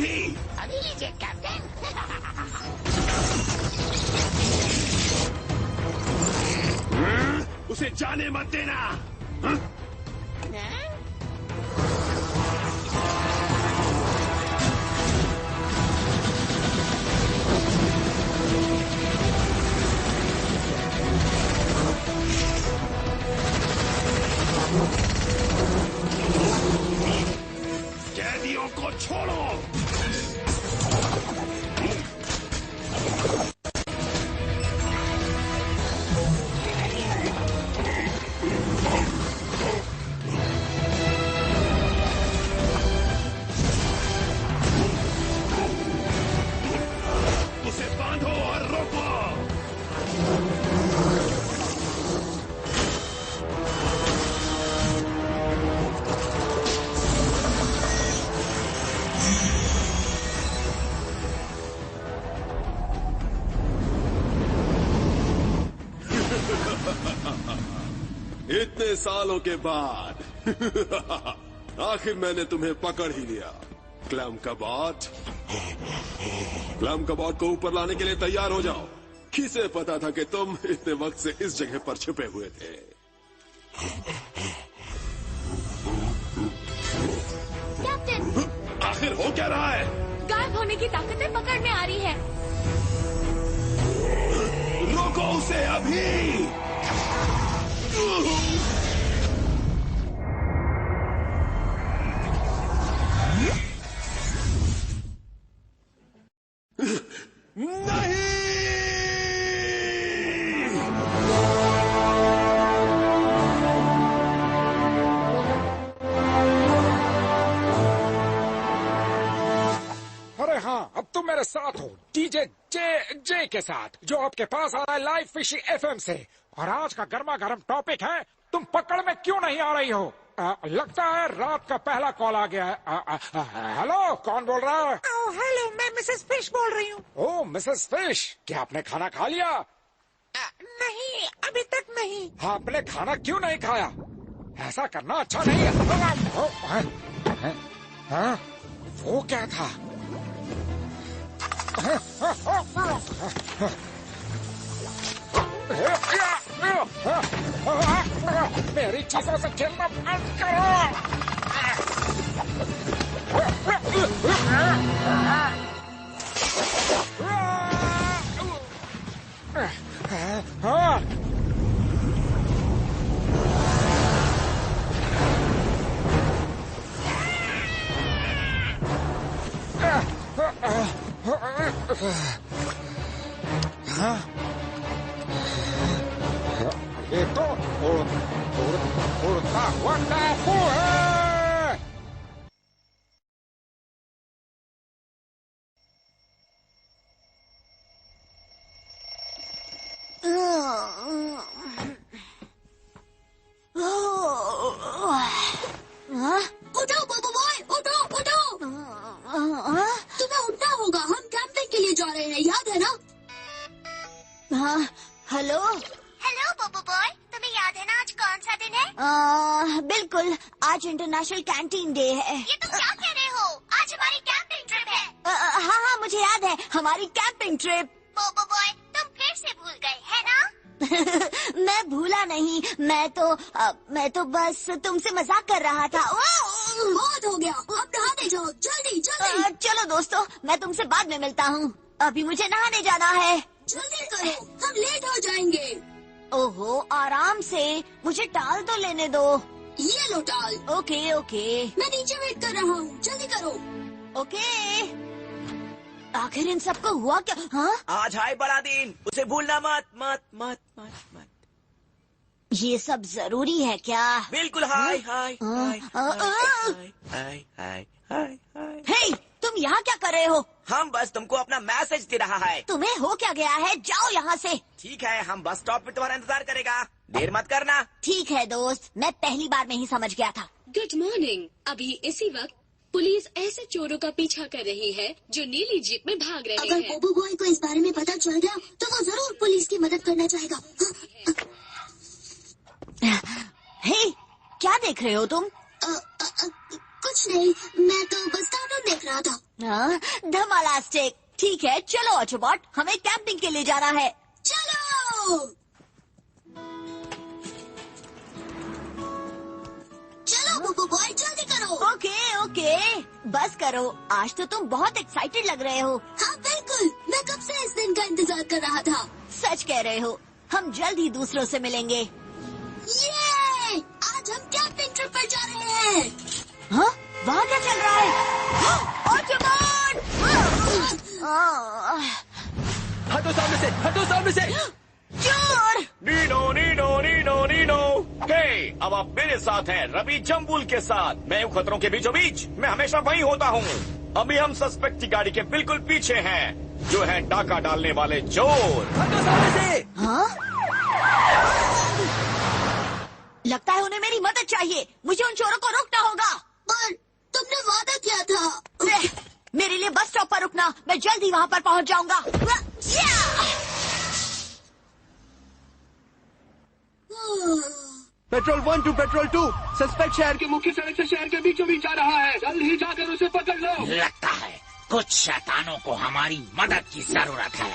अभी। अभी लीजिए कैप्टन। उसे जाने मत देना। कैदियों को छोड़ो। उसे बांधो और रोको। इतने सालों के बाद आखिर मैंने तुम्हें पकड़ ही लिया। क्लैम कबॉट, क्लैम कबॉट को ऊपर लाने के लिए तैयार हो जाओ। किसे पता था कि तुम इतने वक्त से इस जगह पर छुपे हुए थे। कैप्टन, आखिर हो क्या रहा है? गायब होने की ताकतें पकड़ में आ रही है। रोको उसे अभी। नहीं। अरे हाँ, अब तुम मेरे साथ हो डीजे जे के साथ, जो आपके पास आ रहा है लाइव फिशी एफएम से। और आज का गर्मा गर्म टॉपिक है, तुम पकड़ में क्यों नहीं आ रही हो? लगता है रात का पहला कॉल आ गया है। हेलो, कौन बोल रहा है? हेलो, मैं मिसेस फिश बोल रही हूँ। ओह मिसेस फिश, क्या आपने खाना खा लिया? नहीं, अभी तक नहीं। हाँ, आपने खाना क्यों नहीं खाया? ऐसा करना अच्छा नहीं है। हाँ? वो क्या था? मेरी चीजों से खेलना बंद करो। ये तो उड़ता हुआ टापू है। उठो बोबो बॉय, उठो उठो। तुम्हें उठना होगा, हम कैंपिंग के लिए जा रहे हैं, याद है ना? हाँ, हेलो बोबो बॉय, तुम्हें याद है ना आज कौन सा दिन है? बिल्कुल, आज इंटरनेशनल कैंटीन डे है। ये तुम क्या कह रहे हो? आज हमारी कैंपिंग ट्रिप है। हाँ, मुझे याद है, हमारी कैंपिंग ट्रिप। बोबो बॉय, तुम फिर से भूल गए, है ना? मैं भूला नहीं, मैं तो बस तुमसे मजाक कर रहा था। बहुत हो गया, अब नहाने जाओ, जल्दी जल्दी। चलो दोस्तों, मैं तुमसे बाद में मिलता हूँ, अभी मुझे नहाने जाना है। जल्दी करो, हम लेट हो जाएंगे। ओहो, आराम से, मुझे टाल तो लेने दो। ये लो टाल। ओके ओके, मैं नीचे वेट कर रहा हूँ, जल्दी करो। ओके। आखिर इन सबको हुआ क्या? हाँ, आज है बड़ा दिन, उसे भूलना मत मत मत मत मत। ये सब जरूरी है क्या? बिल्कुल। हाय हाय हाय हाय हाय हाय हाय हाय। हे, तुम यहाँ क्या कर रहे हो? हम बस तुमको अपना मैसेज दे रहा है। तुम्हें हो क्या गया है? जाओ यहाँ से। ठीक है, हम बस स्टॉप पे तुम्हारा इंतजार करेगा, देर मत करना। ठीक है दोस्त, मैं पहली बार में ही समझ गया था। Good morning. अभी इसी वक्त पुलिस ऐसे चोरों का पीछा कर रही है जो नीली जीप में भाग रहे हैं। अगर बोबो बॉय को इस बारे में पता चल गया तो वो जरूर पुलिस की मदद करना चाहेगा। हे, क्या देख रहे हो तुम? कुछ कुछ नहीं, मैं तो बस कार्टून देख रहा था। हाँ, धमालास्टिक। ठीक है, चलो ऑटोबॉट, हमें कैंपिंग के लिए जाना है। चलो चलो बुबू बॉय, जल्दी करो। ओके, बस करो। आज तो तुम बहुत एक्साइटेड लग रहे हो। हाँ बिल्कुल, मैं कब से इस दिन का इंतजार कर रहा था। सच कह रहे हो, हम जल्द ही दूसरों से मिलेंगे। ये आज हम कैंपिंग ट्रिप पर जा रहे हैं। हाँ, वहाँ क्या चल रहा है? ऑटोबॉट! हटो सामने से। चोर! नीनो। हे, अब आप मेरे साथ हैं, रवि जम्बूल के साथ। मैं हूँ खतरों के बीचों बीच, मैं हमेशा वहीं होता हूँ। अभी हम सस्पेक्ट की गाड़ी के बिल्कुल पीछे हैं, जो है डाका डालने वाले चोर। हटो सामने से। हाँ? लगता है उन्हें मेरी मदद चाहिए। मुझे उन चोरों को रोकना होगा। पर तुमने वादा किया था। मेरे लिए बस स्टॉप पर रुकना, मैं जल्द ही वहाँ पर पहुँच जाऊंगा। पेट्रोल 1 टू पेट्रोल 2, सस्पेक्ट शहर के मुख्य सड़क से शहर के बीचों बीच जा रहा है। जल्द ही जाकर उसे पकड़ लो। लगता है कुछ शैतानों को हमारी मदद की जरूरत है।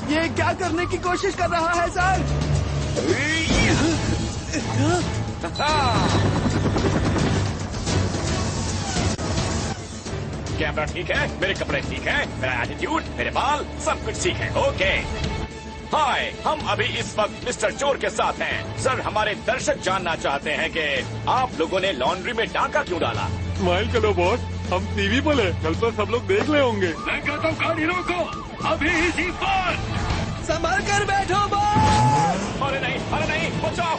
ये क्या करने की कोशिश कर रहा है सर? कैमरा ठीक है, मेरे कपड़े ठीक है, मेरा एटीट्यूड, मेरे बाल, सब कुछ ठीक है। ओके। हाय, हम अभी इस वक्त मिस्टर चोर के साथ हैं। सर, हमारे दर्शक जानना चाहते हैं कि आप लोगों ने लॉन्ड्री में डाका क्यों डाला? स्माइल करो बॉस, हम टीवी पर है, कल पर सब लोग देख ले होंगे। मैं कहता हूँ गाड़ी रोको, अभी इसी पर। संभाल कर बैठो बॉस। अरे नहीं, बचाओ।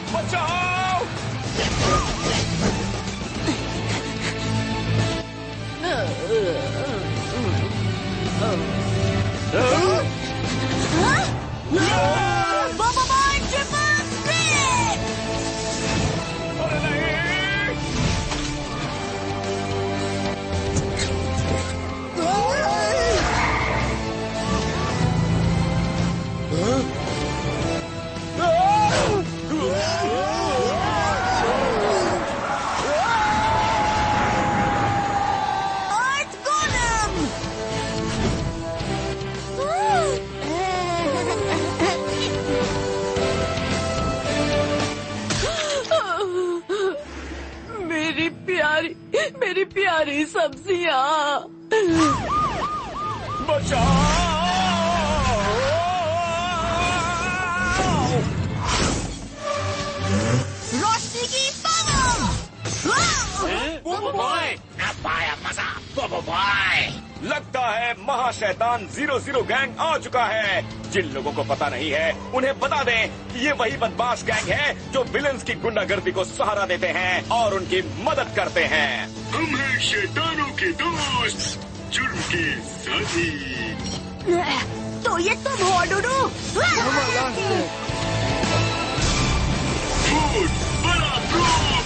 अरे नहीं। मेरी प्यारी सब्जियाँ। रोशनी की पावर! बुबू बॉय, अब आया मजा, बुबू बॉय। लगता है महाशैतान 00 गैंग आ चुका है। जिन लोगों को पता नहीं है उन्हें बता दें कि ये वही बदमाश गैंग है जो विलन्स की गुंडागर्दी को सहारा देते हैं और उनकी मदद करते हैं। हम हैं शैतानों के दोस्त, जुर्म के साथी। तो ये तुम हो डूडू। बड़ा ग्रुप।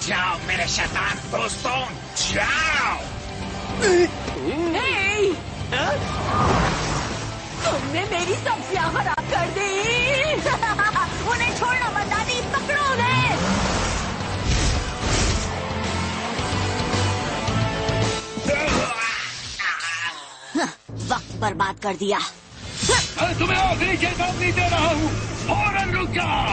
जाओ मेरे शैतान दोस्तों, जाओ। तुमने मेरी सब्जियां खराब कर दी। उन्हें छोड़ना मत दादी, पकड़ो उन्हें। वक्त बर्बाद कर दिया। तुम्हें आखिरी चेतावनी दे रहा हूँ, फौरन रुक जाओ।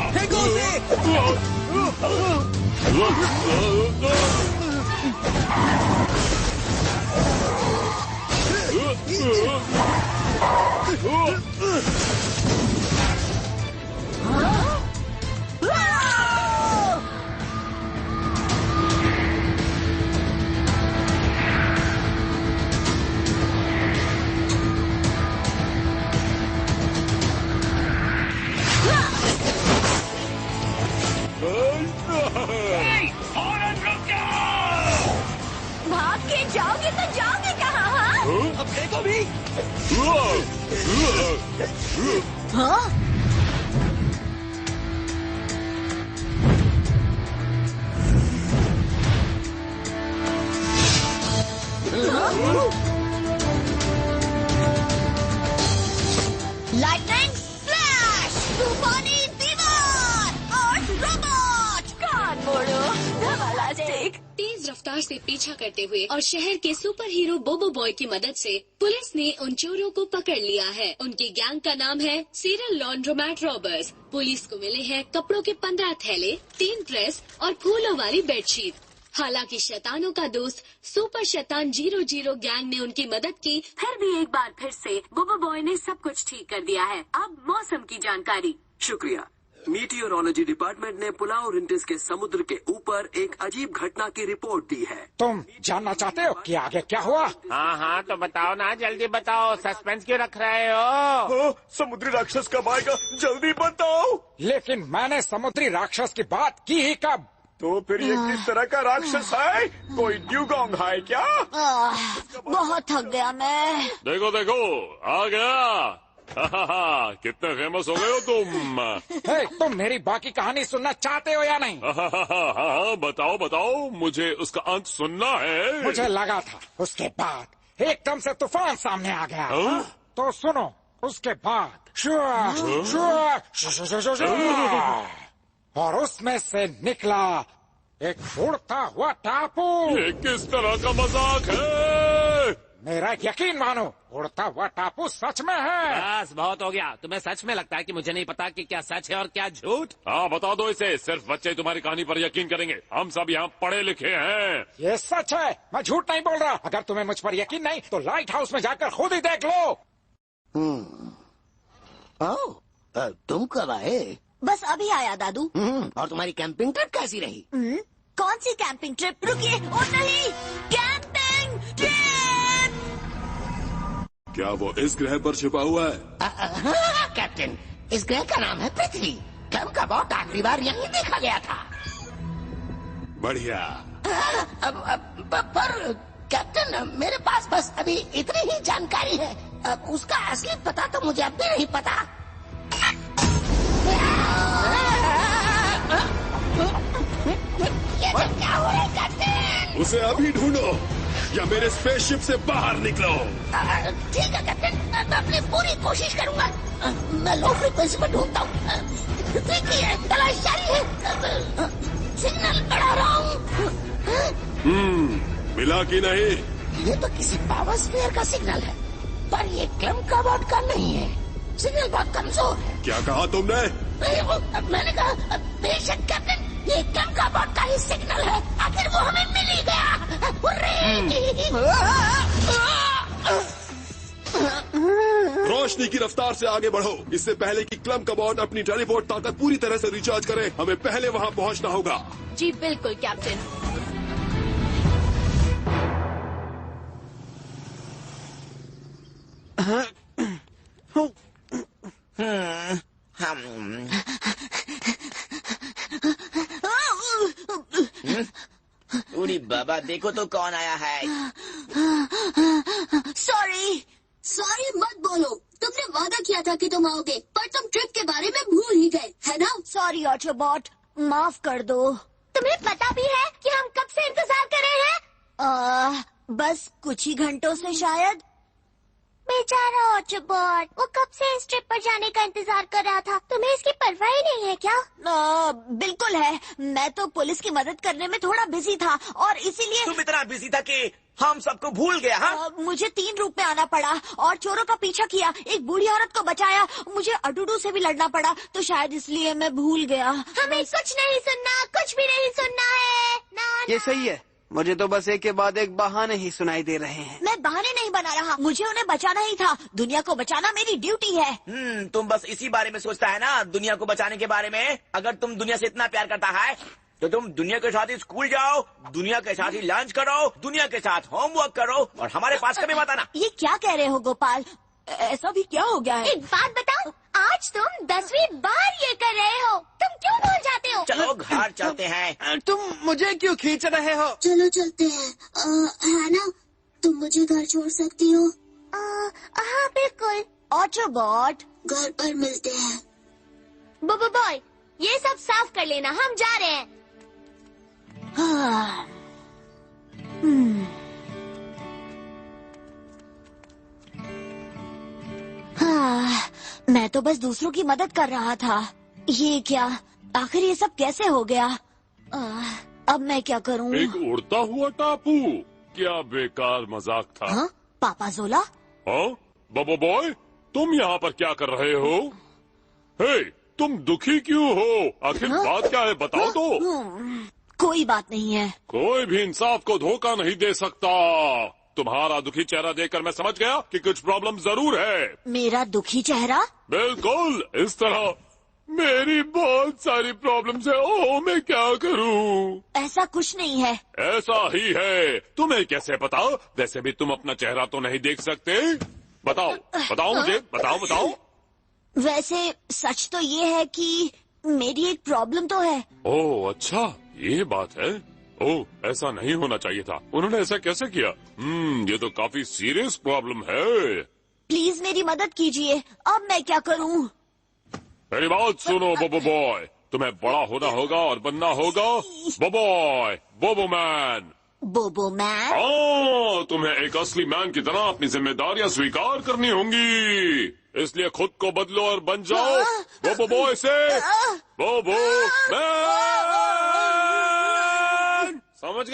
भाग के जाओगे तो जाओगे कहाँ? हाँ? अब देखो भी। हाँ? लाइटनिंग रफ्तार से पीछा करते हुए और शहर के सुपर हीरो बोबो बॉय की मदद से पुलिस ने उन चोरों को पकड़ लिया है। उनकी गैंग का नाम है सीरियल लॉन्ड्रोमैट रॉबर्स। पुलिस को मिले हैं कपड़ों के 15 थैले, 3 प्रेस और फूलों वाली बेडशीट। हालांकि शैतानों का दोस्त सुपर शैतान 00 गैंग ने उनकी मदद की। फिर भी एक बार फिर से बोबो बॉय ने सब कुछ ठीक कर दिया है। अब मौसम की जानकारी। शुक्रिया। मीटियोरोलॉजी डिपार्टमेंट ने पुलाव रिंटिस के समुद्र के ऊपर एक अजीब घटना की रिपोर्ट दी है। तुम जानना चाहते हो कि आगे क्या हुआ? हाँ, तो बताओ ना, जल्दी बताओ। सस्पेंस क्यों रख रहे हो? समुद्री राक्षस कब आएगा, जल्दी बताओ। लेकिन मैंने समुद्री राक्षस की बात की ही कब? तो फिर ये किस तरह का राक्षस है? कोई ड्यूगोंग है क्या? बहुत थक गया मैं। देखो देखो, आ गया। कितने फेमस हो गए हो तुम। तुम मेरी बाकी कहानी सुनना चाहते हो या नहीं? बताओ बताओ, मुझे उसका अंत सुनना है। मुझे लगा था उसके बाद एकदम से तूफान सामने आ गया। तो सुनो, उसके बाद और उसमें से निकला एक उड़ता हुआ टापू। ये किस तरह का मजाक है? मेरा यकीन मानो, उड़ता हुआ टापू सच में है। बस बहुत हो गया। तुम्हें सच में लगता है कि मुझे नहीं पता कि क्या सच है और क्या झूठ? हाँ, बता दो इसे। सिर्फ बच्चे तुम्हारी कहानी पर यकीन करेंगे। हम सब यहाँ पढ़े लिखे हैं। ये सच है, मैं झूठ नहीं बोल रहा। अगर तुम्हें मुझ पर यकीन नहीं तो लाइट हाउस में जाकर खुद ही देख लो। तुम कब आए? बस अभी आया दादू। और तुम्हारी कैंपिंग ट्रिप कैसी रही? कौन सी कैंपिंग ट्रिप? रुकिए, ओ नहीं, कैंपिंग ट्रिप। क्या वो इस ग्रह पर छिपा हुआ है? कैप्टन, इस ग्रह का नाम है पृथ्वी। क्लैम का बॉट आखिरी बार यहीं देखा गया था। बढ़िया। पर कैप्टन, मेरे पास बस अभी इतनी ही जानकारी है। उसका असली पता तो मुझे अब भी नहीं पता। ये सब क्या हो रहा है कैप्टन? उसे अभी ढूंढो या मेरे स्पेसशिप से बाहर निकलो। ठीक है कैप्टन, मैं अपनी पूरी कोशिश करूंगा। मैं लो फ्रीक्वेंसी पर ढूंढता हूँ। पृथ्वी की तलाश जारी है। सिग्नल बढ़ा रहा हूँ। मिला कि नहीं? ये तो किसी पावर स्फीयर का सिग्नल है, पर ये क्लैम का बॉट का नहीं है। सिग्नल बहुत कमजोर है। क्या कहा तुमने? मैंने कहा बेशक कैप्टन, ये क्लैम का बॉट का ही सिग्नल है। आखिर वो हमें मिल ही गया। रोशनी की रफ्तार से आगे बढ़ो। इससे पहले कि क्लम का बॉट अपनी टेलीपोर्ट ताकत पूरी तरह से रिचार्ज करे, हमें पहले वहाँ पहुँचना होगा। जी बिल्कुल कैप्टन। उड़ी बाबा, देखो तो कौन आया है। सॉरी मत बोलो। तुमने वादा किया था कि तुम आओगे, पर तुम ट्रिप के बारे में भूल ही गए, है ना? सॉरी ऑटोबॉट, माफ कर दो। तुम्हें पता भी है कि हम कब से इंतजार कर रहे हैं? बस कुछ ही घंटों से शायद। बेचारा ऑटोबॉट, वो कब से इस ट्रिप पर जाने का इंतजार कर रहा था। तुम्हें इसकी परवाह ही नहीं है क्या? बिल्कुल है। मैं तो पुलिस की मदद करने में थोड़ा बिजी था और इसीलिए। तुम इतना बिजी था कि हम सबको भूल गया। हाँ? मुझे 3 रूप में आना पड़ा और चोरों का पीछा किया, एक बूढ़ी औरत को बचाया, मुझे अडूडू से भी लड़ना पड़ा, तो शायद इसलिए मैं भूल गया। हमें कुछ नहीं सुनना, कुछ भी नहीं सुनना है ना। ये सही है। मुझे तो बस एक के बाद एक बहाने ही सुनाई दे रहे हैं। मैं बहाने नहीं बना रहा, मुझे उन्हें बचाना ही था। दुनिया को बचाना मेरी ड्यूटी है। तुम बस इसी बारे में सोचता है ना, दुनिया को बचाने के बारे में। अगर तुम दुनिया से इतना प्यार करता है तो तुम दुनिया के साथ ही स्कूल जाओ, दुनिया के साथ ही लंच करो, दुनिया के साथ होमवर्क करो और हमारे पास कभी मत आना। ये क्या कह रहे हो गोपाल? ऐसा भी क्या हो गया है? एक बात बताओ, आज तुम 10वीं बार ये कर रहे हो। तुम क्यों भूल जाते हो? चलो घर चलते हैं। तुम मुझे क्यों खींच रहे हो? चलो चलते हैं। है ना? तुम मुझे घर छोड़ सकती हो? हाँ बिल्कुल। ऑटोबॉट, घर पर मिलते हैं। बोबो बॉय, ये सब साफ कर लेना, हम जा रहे हैं। मैं तो बस दूसरों की मदद कर रहा था। ये क्या? आखिर ये सब कैसे हो गया? अब मैं क्या करूं? एक उड़ता हुआ टापू? क्या बेकार मजाक था। हाँ? पापा जोला? हाँ? बबो बॉय, तुम यहाँ पर क्या कर रहे हो? हे, तुम दुखी क्यों हो? आखिर बात क्या है, बताओ तो। कोई बात नहीं है। कोई भी इंसाफ को धोखा नहीं दे सकता। तुम्हारा दुखी चेहरा देखकर मैं समझ गया कि कुछ प्रॉब्लम जरूर है। मेरा दुखी चेहरा? बिल्कुल इस तरह। मेरी बहुत सारी प्रॉब्लम्स है। ओह, मैं क्या करूं? ऐसा कुछ नहीं है। ऐसा ही है। तुम्हें कैसे पता? वैसे भी तुम अपना चेहरा तो नहीं देख सकते। बताओ बताओ मुझे, बताओ बताओ। वैसे सच तो ये है कि मेरी एक प्रॉब्लम तो है। ओह अच्छा, ये बात है। ओह, ऐसा नहीं होना चाहिए था। उन्होंने ऐसा कैसे किया? ये तो काफी सीरियस प्रॉब्लम है। प्लीज मेरी मदद कीजिए। अब मैं क्या करूं? मेरी बात सुनो बबो बॉय, तुम्हें बड़ा होना होगा और बनना होगा बॉय, बोबो मैन। बोबो मैन? हाँ, तुम्हें एक असली मैन की तरह अपनी जिम्मेदारियां स्वीकार करनी होंगी। इसलिए खुद को बदलो और बन जाओ बोबो बॉय से बोबो मैन। समझ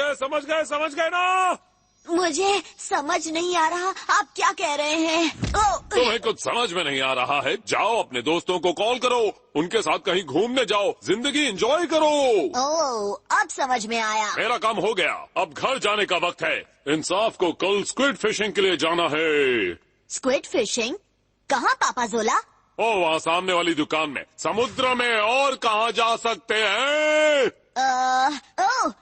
गए ना? मुझे समझ नहीं आ रहा आप क्या कह रहे हैं। तुम्हें कुछ समझ में नहीं आ रहा है? जाओ अपने दोस्तों को कॉल करो, उनके साथ कहीं घूमने जाओ, जिंदगी एंजॉय करो। ओह, अब समझ में आया। मेरा काम हो गया, अब घर जाने का वक्त है। इंसाफ को कल स्क्विड फिशिंग के लिए जाना है। Squid fishing? कहाँ पापा जोला? ओ, वहाँ सामने वाली दुकान में। समुद्र में और कहाँ जा सकते हैं?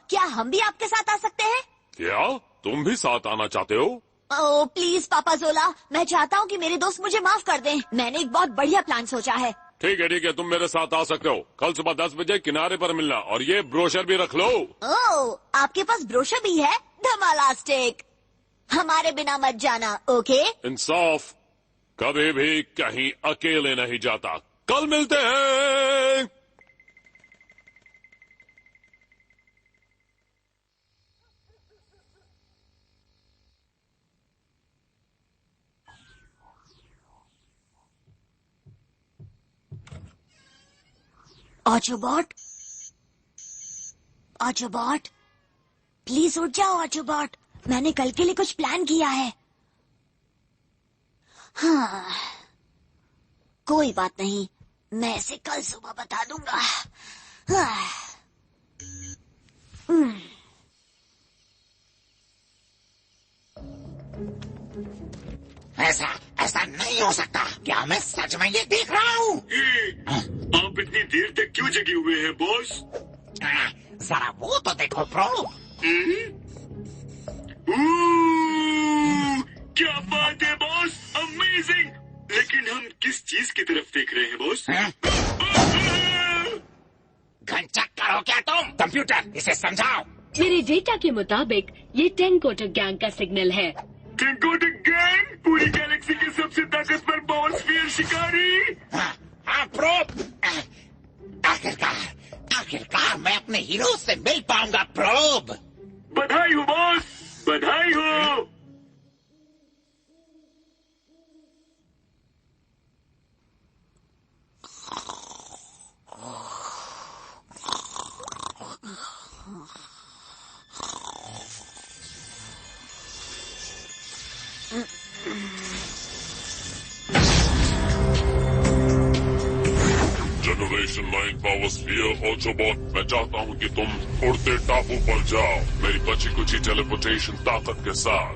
क्या हम भी आपके साथ आ सकते हैं? क्या तुम भी साथ आना चाहते हो? ओह प्लीज पापा जोला, मैं चाहता हूँ कि मेरे दोस्त मुझे माफ कर दें। मैंने एक बहुत बढ़िया प्लान सोचा है। ठीक है, तुम मेरे साथ आ सकते हो। कल सुबह 10 बजे किनारे पर मिलना, और ये ब्रोशर भी रख लो। ओह, आपके पास ब्रोशर भी है? धमालास्टिक। हमारे बिना मत जाना, ओके? इंसाफ कभी भी कहीं अकेले नहीं जाता। कल मिलते हैं। ऑटोबॉट, ऑटोबॉट, प्लीज उठ जाओ ऑटोबॉट। मैंने कल के लिए कुछ प्लान किया है। हाँ, कोई बात नहीं, मैं इसे कल सुबह बता दूंगा। हाँ। ऐसा नहीं हो सकता। क्या मैं सच में ये देख रहा हूँ? आप इतनी देर तक क्यों जगे हुए हैं बॉस? जरा वो तो देखो प्रो। क्या बात है बॉस, अमेजिंग। लेकिन हम किस चीज की तरफ देख रहे हैं बॉस? गन चेक करो क्या तुम? कंप्यूटर, इसे समझाओ। मेरे डेटा के मुताबिक ये 10 कोटक गैंग का सिग्नल है। 10 कोटक गैंग? पूरी गैलेक्सी के सबसे ताकतवर बाउंसफियर शिकारी? हाँ प्रो। आखिरकार मैं अपने हीरो से मिल पाऊंगा प्रोब। बधाई हो बॉस, बधाई हो। जनरेशन 9 पावरस्फीयर ऑटोबॉट, मैं चाहता हूँ कि तुम उड़ते टापू पर जाओ मेरी बची कुची टेलीपोर्टेशन ताकत के साथ।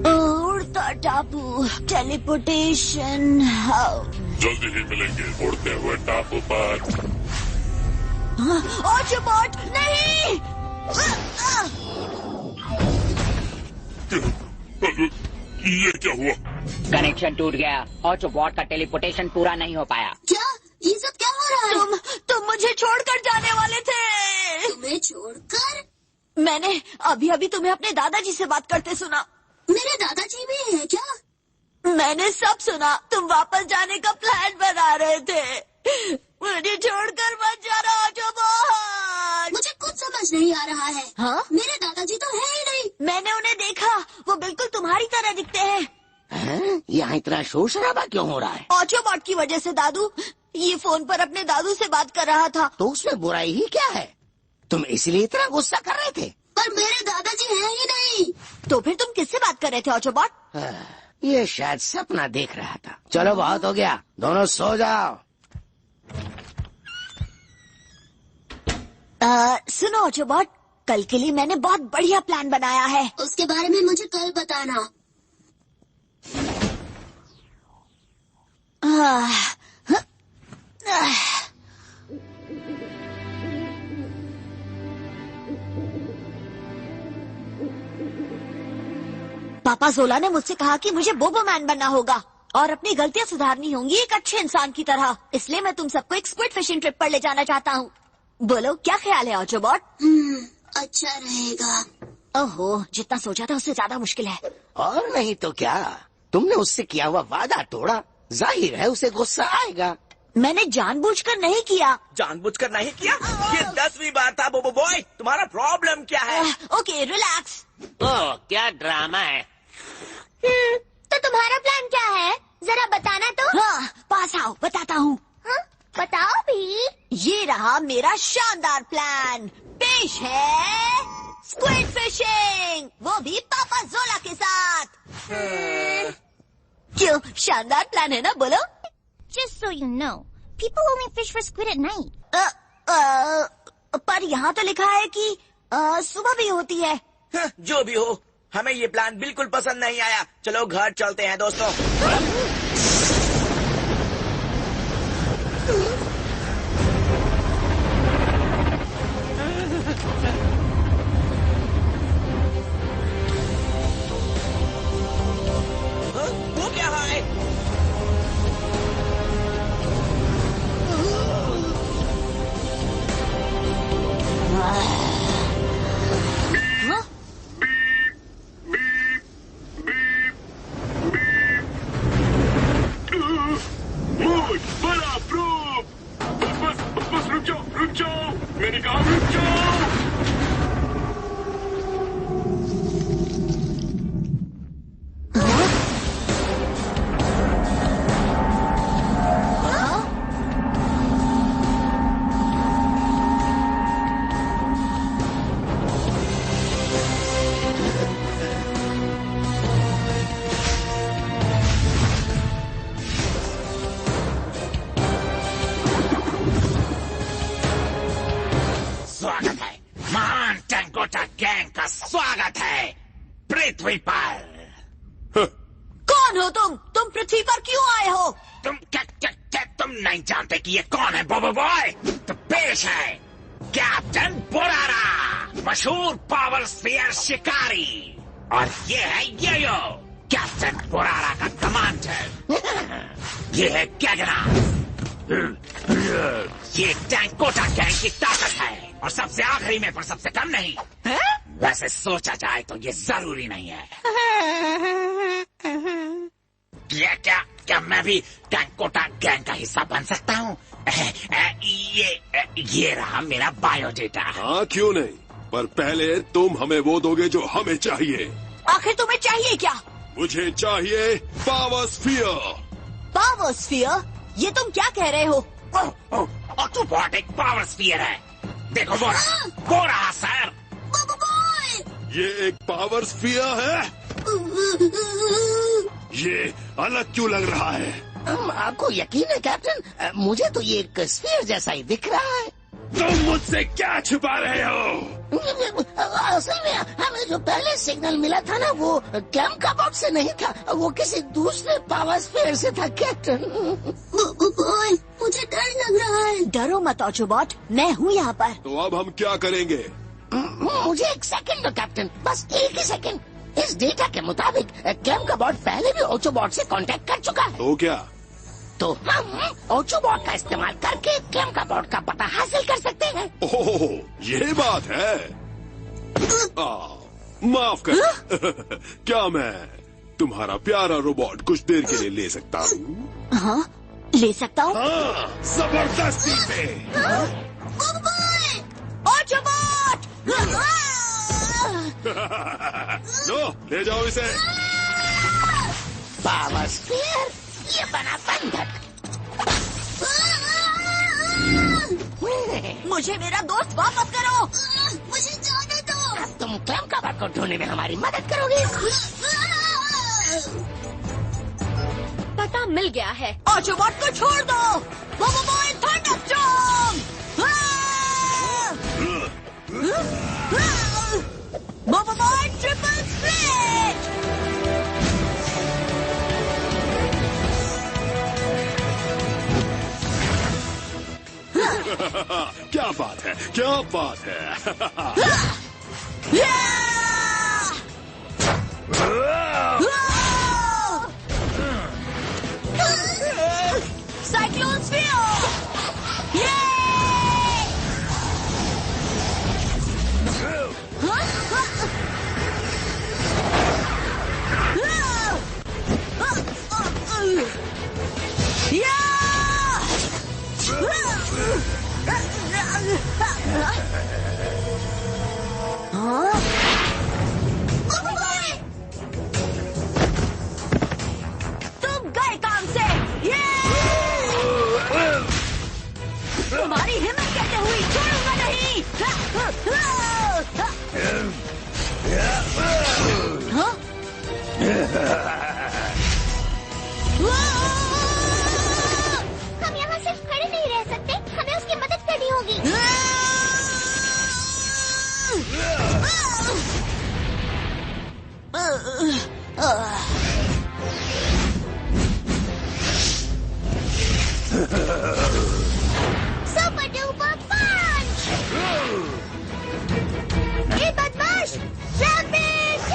उड़ता टापू, टेलीपोर्टेशन। जल्दी ही मिलेंगे उड़ते हुए टापू पर। ऑटोबॉट नहीं! ये क्या हुआ? कनेक्शन टूट गया। ऑटोबॉट का टेलीपोर्टेशन पूरा नहीं हो पाया। क्या? ये सब क्या हो रहा है? तुम मुझे छोड़कर जाने वाले थे। तुम्हें छोड़कर? मैंने अभी तुम्हें अपने दादाजी से बात करते सुना। मेरे दादाजी भी हैं क्या? मैंने सब सुना। तुम वापस जाने का प्लान बना रहे थे। मुझे छोड़कर मत जाना ऑटोबॉट। मुझे कुछ समझ नहीं आ रहा है। हाँ? मेरे दादाजी तो है ही नहीं। मैंने उन्हें देखा, वो बिल्कुल तुम्हारी तरह दिखते हैं। यहाँ इतना शोर शराबा क्यों हो रहा है? ऑटोबॉट की वजह से दादू। ये फोन पर अपने दादू से बात कर रहा था। तो उसमें बुराई ही क्या है? तुम इसलिए इतना गुस्सा कर रहे थे? पर मेरे दादाजी हैं ही नहीं। तो फिर तुम किससे बात कर रहे थे ऑटोबॉट? ये शायद सपना देख रहा था। चलो बहुत हो गया, दोनों सो जाओ। सुनो ऑटोबॉट, कल के लिए मैंने बहुत बढ़िया प्लान बनाया है। उसके बारे में मुझे कल बताना। पापा जोला ने मुझसे कहा कि मुझे बोबो मैन बनना होगा और अपनी गलतियां सुधारनी होंगी एक अच्छे इंसान की तरह। इसलिए मैं तुम सबको एक स्क्विड फिशिंग ट्रिप पर ले जाना चाहता हूँ। बोलो क्या ख्याल है ऑटोबॉट? अच्छा रहेगा। ओहो, जितना सोचा था उससे ज्यादा मुश्किल है। और नहीं तो क्या, तुमने उससे किया हुआ वादा तोड़ा। जाहिर है उसे गुस्सा आएगा। मैंने जानबूझकर नहीं किया। जानबूझकर नहीं किया? ये 10वीं बार था बोबो बॉय। तुम्हारा प्रॉब्लम क्या है? Okay relax. ओह क्या ड्रामा है। तो तुम्हारा प्लान क्या है, जरा बताना तो। हाँ, पास आओ बताता हूँ। हाँ, बताओ भी। ये रहा मेरा शानदार प्लान। पेश है स्क्विड फिशिंग, वो भी पापा जोला के साथ। क्यों, शानदार प्लान है ना? बोलो। Just so you know, people only fish for squid at night. पर यहाँ तो लिखा है कि सुबह भी होती है। जो भी हो, हमें ये प्लान बिल्कुल पसंद नहीं आया। चलो घर चलते हैं दोस्तों। वो क्या है? बस रुक जाओ, मैंने कहा रुक जाओ। स्वागत है, महान टेंकोटा गैंग का स्वागत है पृथ्वी पर। कौन हो तुम? तुम पृथ्वी पर क्यों आए हो? तुम नहीं जानते कि ये कौन है बोबो बॉय? तो पेश है कैप्टन बुरारा, मशहूर पावर स्फीयर शिकारी। और ये है यो कैप्टन बुरारा का कमांडर। ये है कैगना। ये टैंकोटा गैंग की ताकत है और सबसे आखिरी में पर सबसे कम नहीं। वैसे सोचा जाए तो ये जरूरी नहीं है। क्या मैं भी टैंकोटा गैंग का हिस्सा बन सकता हूँ? ये रहा मेरा बायोडेटा। हाँ क्यों नहीं, पर पहले तुम हमें वो दोगे जो हमें चाहिए। आखिर तुम्हें चाहिए क्या? मुझे चाहिए पावर स्फीयर। Power sphere? ये तुम क्या कह रहे हो? ऑटोबॉट एक पावर स्फीयर है। देखो वो रहा सर। ये एक पावर स्फीयर है। ये अलग क्यों लग रहा है? आपको यकीन है कैप्टन? मुझे तो ये एक स्फीयर जैसा ही दिख रहा है। तुम मुझसे क्या छुपा रहे हो? असल में हमें जो पहले सिग्नल मिला था ना, वो कैंप का बॉट से नहीं था, वो किसी दूसरे पावर स्फीयर से था कैप्टन। मुझे डर लग रहा है। डरो मत ऑटोबॉट, मैं हूँ यहाँ पर। तो अब हम क्या करेंगे? मुझे एक सेकंड दो कैप्टन, बस एक ही सेकंड। इस डेटा के मुताबिक कैंप का बॉट पहले भी ऑटोबॉट से कांटेक्ट कर चुका है। तो क्या? तो हम ऑटोबॉट का इस्तेमाल करके कैंप का बॉट का पता हासिल कर सकते हैं। ओह, ये बात है। माफ कर। क्या मैं तुम्हारा प्यारा रोबोट कुछ देर के लिए ले सकता हूँ? हाँ, ले सकता हूँ। हाँ, जबरदस्ती से। ऑटोबॉट! लो, ले जाओ इसे। पावर स्फीयर, ये बना बंधक। मुझे मेरा दोस्त वापस करो। मुझे जाने दो। तुम क्लैम कबार्ड को ढूंढने में हमारी मदद करोगे? पता मिल गया है। ऑटोबॉट को छोड़ दो। BoBoiBoy thunderstorm. BoBoiBoy triple split. क्या बात है, क्या बात है। Cyclone sphere. तुम गए काम से। तुम्हारी हिम्मत कैसे हुई? छोड़ूंगा नहीं। हम यहाँ सिर्फ खड़े नहीं रह सकते, हमें उसकी मदद करनी होगी। सुपर डुपर पंच। ये बदमाश रैम्पेज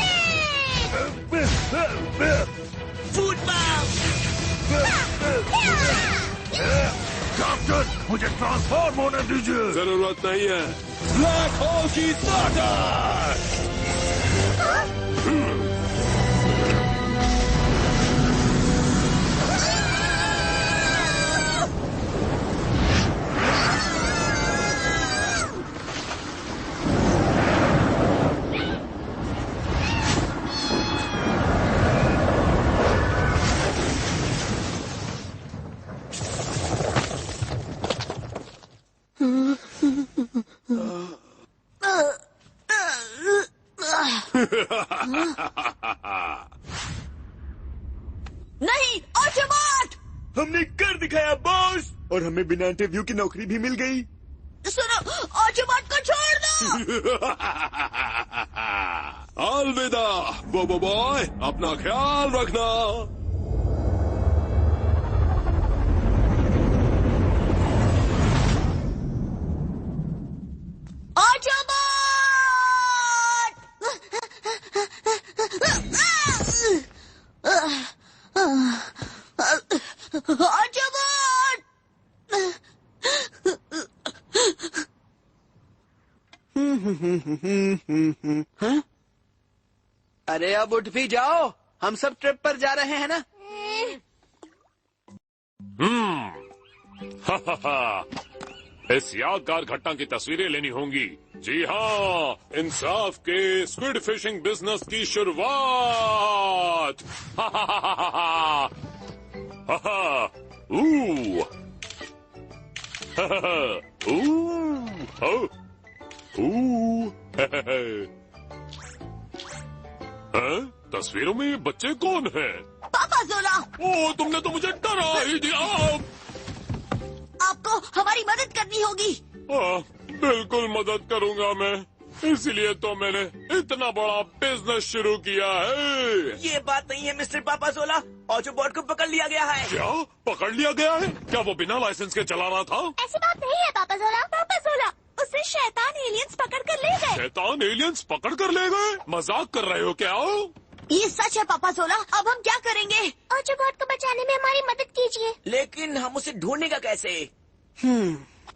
फूड बम। कैप्टन, मुझे ट्रांसफॉर्म होने दीजिए। जरूरत नहीं है। ब्लैक होल की ताकत। नहीं, ऑटोबॉट। हमने कर दिखाया बॉस, और हमें बिना इंटरव्यू की नौकरी भी मिल गई। सुनो, ऑटोबॉट को छोड़ दो। अलविदा बोबो बॉय, अपना ख्याल रखना। हाँ? अरे अब उठ भी जाओ, हम सब ट्रिप पर जा रहे हैं ना। इस यादगार घटना की तस्वीरें लेनी होंगी। जी हाँ, इंसाफ के स्क्विड फिशिंग बिजनेस की शुरुआत। तस्वीरों में ये बच्चे कौन हैं? पापा जोला। ओ, तुमने तो मुझे डरा ही दिया। आपको हमारी मदद करनी होगी। बिल्कुल मदद करूंगा मैं, इसलिए तो मैंने इतना बड़ा बिजनेस शुरू किया है। ये बात नहीं है मिस्टर पापाजोला, ऑटोबॉट को पकड़ लिया गया है। क्या पकड़ लिया गया है? क्या वो बिना लाइसेंस के चला रहा था? ऐसी बात नहीं है पापाजोला। पापाजोला, उसे शैतान एलियंस पकड़ कर ले गए। शैतान एलियंस पकड़ कर ले गए? मजाक कर रहे हो क्या? ये सच है पापाजोला। अब हम क्या करेंगे? ऑटोबॉट को बचाने में हमारी मदद कीजिए। लेकिन हम उसे ढूंढेगा कैसे?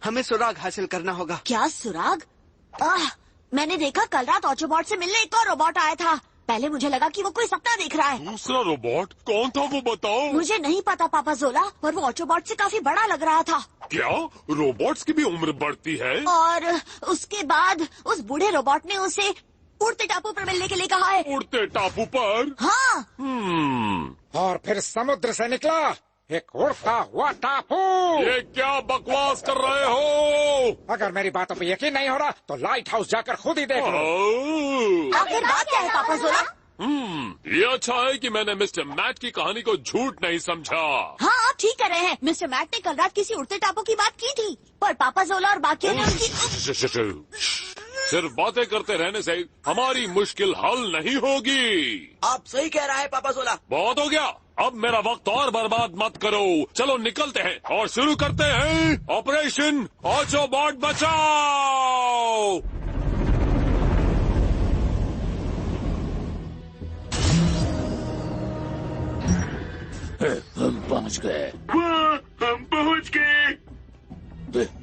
हमें सुराग हासिल करना होगा। क्या सुराग? मैंने देखा कल रात ऑटोबॉट से मिलने एक और रोबोट आया था। पहले मुझे लगा कि वो कोई सपना देख रहा है। दूसरा रोबोट कौन था वो बताओ? मुझे नहीं पता पापाजोला, पर वो ऑटोबॉट से काफी बड़ा लग रहा था। क्या रोबोट्स की भी उम्र बढ़ती है? और उसके बाद उस बूढ़े रोबोट ने उसे उड़ते टापू पर मिलने के लिए कहा है। उड़ते टापू पर? हाँ। और फिर समुद्र से निकला एक उड़ता हुआ टापू। ये क्या बकवास कर रहे हो? अगर मेरी बातों पे यकीन नहीं हो रहा तो लाइट हाउस जाकर खुद ही देख लो। आखिर बात क्या है पापा जोला? ये अच्छा है कि मैंने मिस्टर मैट की कहानी को झूठ नहीं समझा। हाँ, आप ठीक कर रहे हैं। मिस्टर मैट ने कल रात किसी उड़ते टापू की बात की थी, पर पापा जोला और बाकियों ने उनकी सिर्फ बातें करते रहने से हमारी मुश्किल हल नहीं होगी। आप सही कह रहा है पापा जोला। बहुत हो गया, अब मेरा वक्त और बर्बाद मत करो। चलो निकलते हैं और शुरू करते हैं ऑपरेशन ऑटोबॉट बचाओ। हम पहुंच गए। हम पहुंच गए।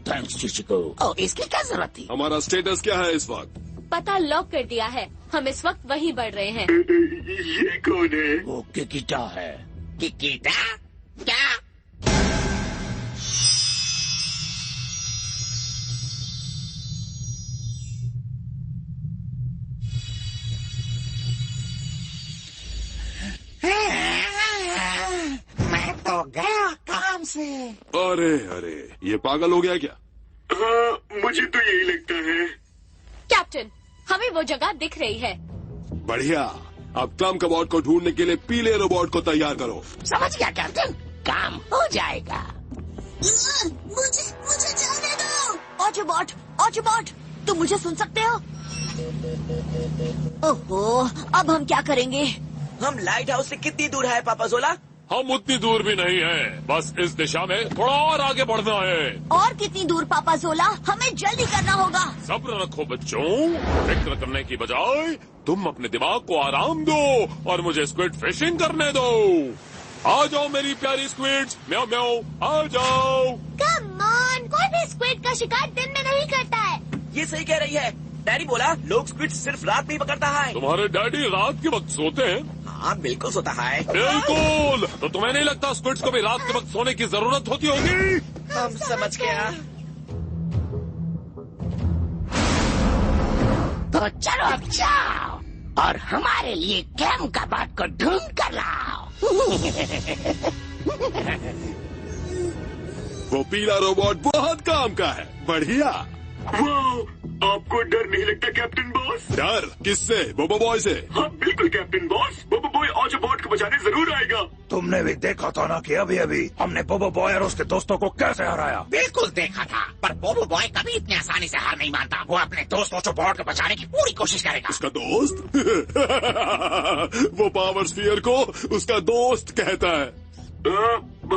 थैंक्स चिचिको। ओ, इसकी क्या जरूरत थी? हमारा स्टेटस क्या है इस वक्त? पता लॉक कर दिया है। हम इस वक्त वहीं बढ़ रहे हैं। ये कौन है? वो किकिटा है। किकिटा? क्या? मैं तो गया काम से। अरे अरे, ये पागल हो गया क्या? हाँ, मुझे तो यही लगता है। कैप्टन, हमें वो जगह दिख रही है। बढ़िया, अब क्लम कबॉट को ढूंढने के लिए पीले रोबोट को तैयार करो। समझ गया कैप्टन, काम हो जाएगा। मुझे जाने दो। ऑटोबॉट, ऑटोबॉट, तुम मुझे सुन सकते हो? ओहो, अब हम क्या करेंगे? हम लाइट हाउस से कितनी दूर है पापा जोला? हम उतनी दूर भी नहीं हैं, बस इस दिशा में थोड़ा और आगे बढ़ना है। और कितनी दूर पापा जोला? हमें जल्दी करना होगा। सब्र रखो बच्चों, फिक्र करने की बजाय तुम अपने दिमाग को आराम दो और मुझे स्क्विड फिशिंग करने दो। आ जाओ मेरी प्यारी स्क्विड्स, म्याऊ म्याऊ, आ जाओ। कम ऑन, कोई भी स्क्विड का शिकार दिन में नहीं करता है। ये सही कह रही है। डैडी बोला लोग स्क्विड सिर्फ रात में ही पकड़ता है। तुम्हारे डैडी रात के वक्त सोते हैं? हाँ बिल्कुल सोता है। बिल्कुल, तो तुम्हें नहीं लगता स्क्विड्स को भी रात के वक्त सोने की जरूरत होती होगी? हम समझ गया। तो चलो अब जाओ और हमारे लिए क्लम कबॉट को ढूंढ कर लाओ। वो पीला रोबोट बहुत काम का है। बढ़िया। आपको डर नहीं लगता कैप्टन बॉस? डर किससे? बोबो बॉय से? हाँ बिल्कुल कैप्टन बॉस, बोबो बॉय ऑटोबॉट को बचाने जरूर आएगा। तुमने भी देखा था ना कि अभी अभी हमने बोबो बॉय और उसके दोस्तों को कैसे हराया। बिल्कुल देखा था, पर बोबो बॉय कभी इतनी आसानी से हार नहीं मानता। वो अपने दोस्त ऑटोबॉट को बचाने की पूरी कोशिश करेगा। उसका दोस्त? वो पावर स्फीयर को उसका दोस्त कहता है।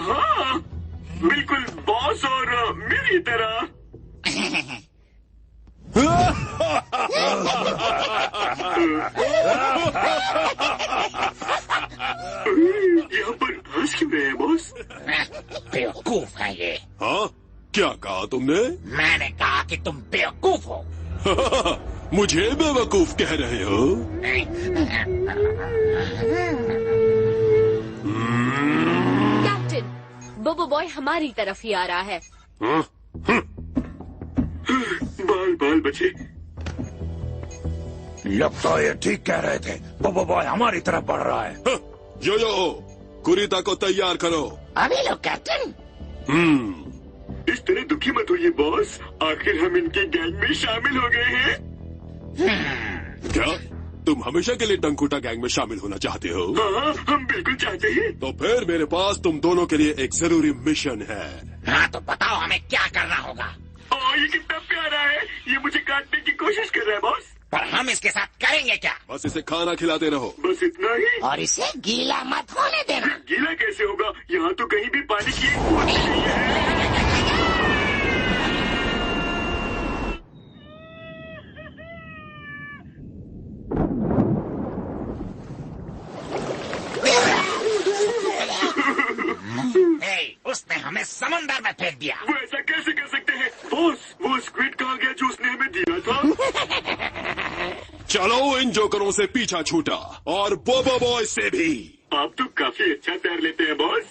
हाँ बिल्कुल बॉस, और मेरी तरह। यहाँ पर हंस क्यों रहे हैं बॉस? बेवकूफ है ये। हाँ, क्या कहा तुमने? मैंने कहा कि तुम बेवकूफ हो। मुझे बेवकूफ कह रहे हो? कैप्टन, बोबो बॉय हमारी तरफ ही आ रहा है। बाल बाल बचे। लगता है ये ठीक कह रहे थे। बोबो बॉय हमारी तरफ बढ़ रहा है। यो कुरिता को तैयार करो। अभी लो कैप्टन। इस तरह दुखी मत होइए बॉस, आखिर हम इनके गैंग में शामिल हो गए हैं। क्या तुम हमेशा के लिए टंकुटा गैंग में शामिल होना चाहते हो? हाँ, हम बिल्कुल चाहते हैं। तो फिर मेरे पास तुम दोनों के लिए एक जरूरी मिशन है। हाँ तो बताओ हमें क्या करना होगा। ये कितना प्यारा है, ये मुझे काटने की कोशिश कर रहा है बॉस। पर हम इसके साथ करेंगे क्या? बस इसे खाना खिलाते रहो। बस इतना ही। और इसे गीला मत होने देना। गीला कैसे होगा? यहाँ तो कहीं भी पानी की एक बूंद नहीं है। उसने हमें समंदर में फेंक दिया। वो ऐसा कैसे कर सकते हैं? बॉस, वो स्क्विड कहाँ गया जो उसने हमें दिया था? चलो इन जोकरों से पीछा छूटा और बोबो बॉय से भी। आप तो काफी अच्छा तैर लेते हैं बॉस।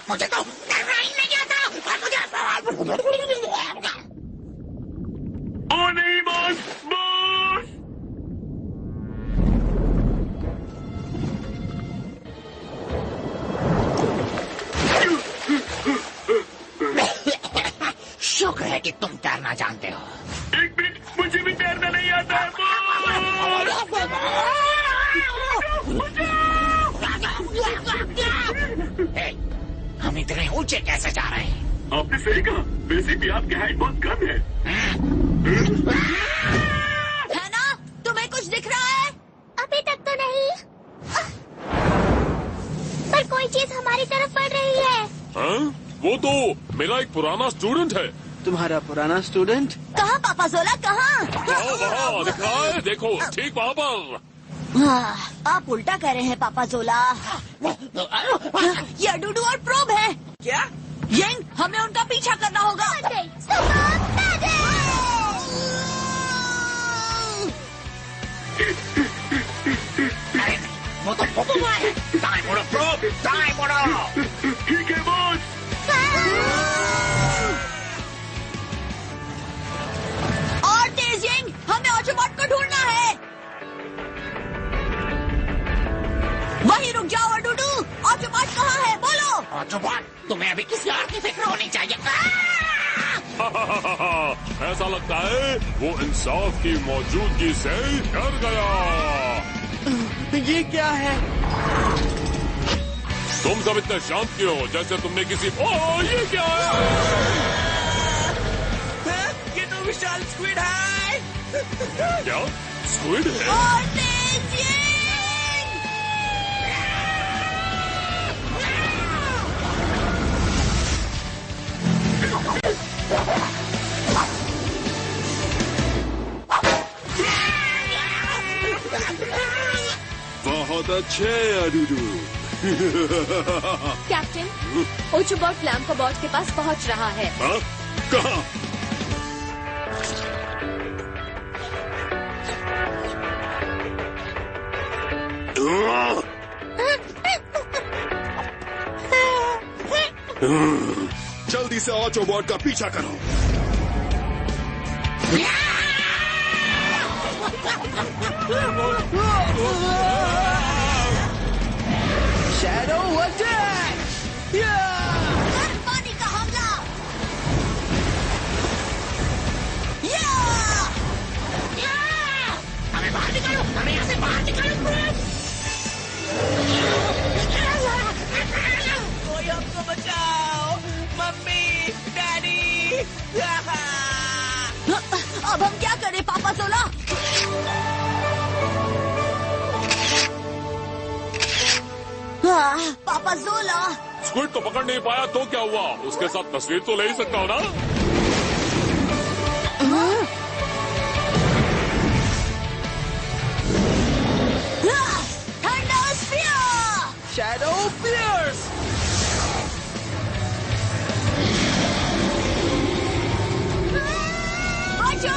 मुझे तो तैरना ही नहीं आता। ओ नहीं बॉस, बॉस! कि तुम तैरना जानते हो। एक मिनट, मुझे भी तैरना नहीं आता है। हम इतने ऊंचे कैसे जा रहे हैं? आपने सही कहा, वैसे भी आपकी हाइट बहुत कम है। है ना? तुम्हें कुछ दिख रहा है? अभी तक तो नहीं, पर कोई चीज हमारी तरफ बढ़ रही है। हाँ? वो तो मेरा एक पुराना स्टूडेंट है। तुम्हारा पुराना स्टूडेंट? कहाँ पापा जोला, कहाँ? वहाँ दिख रहा है, देखो ठीक वहाँ पर। आप उल्टा कह रहे हैं पापा जोला। ये डूडू और प्रोब है। क्या? यंग, हमें उनका पीछा करना होगा। वो तो पोपो है। दाएं मुड़ो प्रोब, दाएं मुड़ो। ठीक है बॉस। और तेज यंग, हमें ऑटोबॉट को ढूंढना है। वहीं रुक जाओ डूडू, ऑटोबॉट कहाँ है बोलो। ऑटोबॉट, तुम्हें अभी किसी और की फिक्र होनी चाहिए। ऐसा लगता है वो इंसाफ की मौजूदगी से डर गया। ये क्या है? तुम सब इतने शांत क्यों हो, जैसे तुमने किसी ये क्या है? ये तो विशाल स्क्विड है। क्या स्क्विड है? और तेज यंग! बहुत अच्छे अडूडू। कैप्टन, ओचोबॉट क्लैम्काबॉट के पास पहुंच रहा है। हाँ? कहाँ? जल्दी से ऑटोबॉट का पीछा करो। Shadow attack! पानी का हमला! हमें बाहर निकालो, हमें यहाँ से बाहर निकालो। कोई हमको बचाओ, मम्मी, डैडी। अब हम क्या करें पापा जोला? पापा जोला, स्क्विड तो पकड़ नहीं पाया तो क्या हुआ? उसके साथ तस्वीर तो ले ही सकता हो ना? Thunder sphere! Shadow pierce! बचो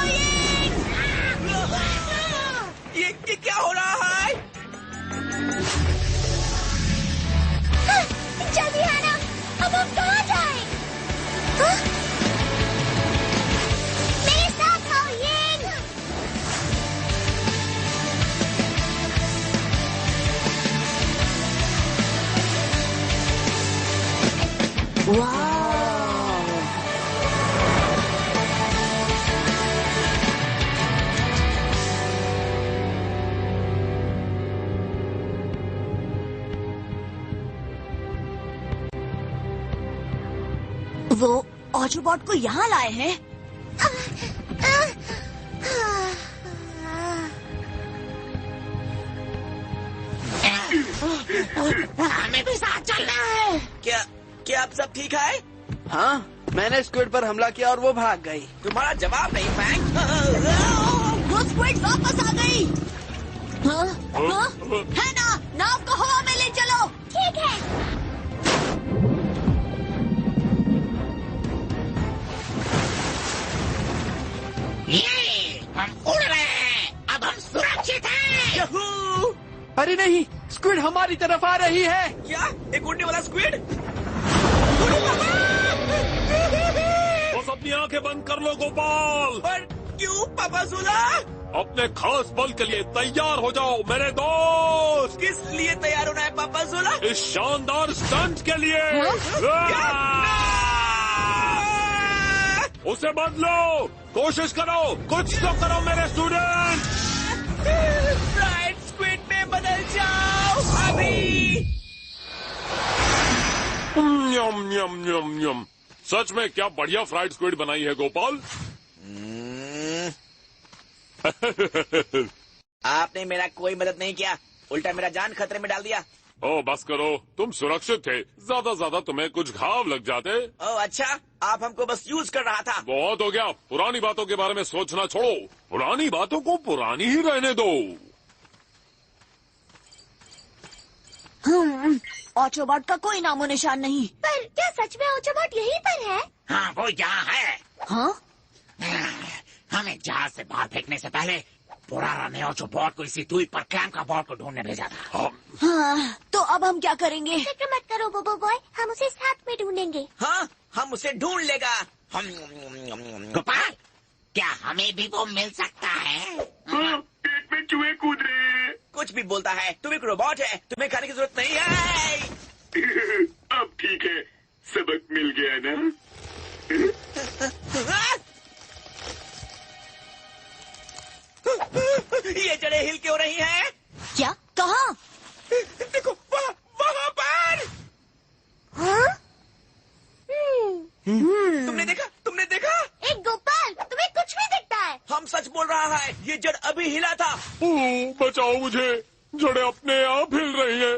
ये क्या हो रहा है? जल्दी आना, अब हम कहाँ जाएं? हाँ? मेरे साथ आओ यंग। वो ऑटोबॉट को यहाँ लाए हैं। हमें भी साथ चलना है। क्या आप सब ठीक है? हाँ, मैंने स्क्विड पर हमला किया और वो भाग गई। तुम्हारा जवाब नहीं फैंक। वो स्क्विड वापस आ गई। हाँ? हाँ? है ना? नाव को हवा में ले चलो। ठीक है। ये हम उड़ रहे हैं, अब हम सुरक्षित हैं। अरे नहीं, स्क्विड हमारी तरफ आ रही है। क्या? एक उड़ने वाला स्क्विड? बस अपनी आंखें बंद कर लो गोपाल। पर क्यों पापा जोला? अपने खास बल के लिए तैयार हो जाओ मेरे दोस्त। किस लिए तैयार होना है पापा जोला? इस शानदार स्टंट के लिए। उसे बदलो, कोशिश करो, कुछ तो करो मेरे स्टूडेंट। फ्राइड स्क्विड में बदल जाओ अभी। यम यम यम यम। सच में क्या बढ़िया फ्राइड स्क्विड बनाई है गोपाल। आपने मेरा कोई मदद नहीं किया, उल्टा मेरा जान खतरे में डाल दिया। ओ बस करो, तुम सुरक्षित थे, ज्यादा तुम्हें कुछ घाव लग जाते। ओ अच्छा, आप हमको बस यूज कर रहा था। बहुत हो गया, पुरानी बातों के बारे में सोचना छोड़ो, पुरानी बातों को पुरानी ही रहने दो। ऑटोबॉट का कोई नामो निशान नहीं। पर क्या सच में ऑटोबॉट यहीं पर है? हाँ वो यहाँ है। हाँ? हमें जहाज से बाहर फेंकने से पहले पुराना ने ऑटोबॉट को इसी दूरी पर क्लैम का बॉट को ढूंढने भेजा था। हाँ, तो अब हम क्या करेंगे? फिक्र मत करो बोबो बॉय, हम उसे साथ में ढूंढेंगे। हाँ, हम उसे ढूंढ लेगा। हम गोपाल, क्या हमें भी वो मिल सकता है? पेट में चूहे कूद रहे हैं। कुछ भी बोलता है, तुम एक रोबोट है, तुम्हें खाने की जरूरत नहीं है। अब ठीक है, सबक मिल गया ना। ये जड़ें हिल क्यों रही हैं? क्या? कहाँ? देखो वहाँ पर। हाँ? तुमने देखा? एक गोपाल, तुम्हें कुछ नहीं दिखता है। हम सच बोल रहा है, ये जड़ अभी हिला था। बचाओ मुझे, जड़ें अपने आप हिल रही हैं।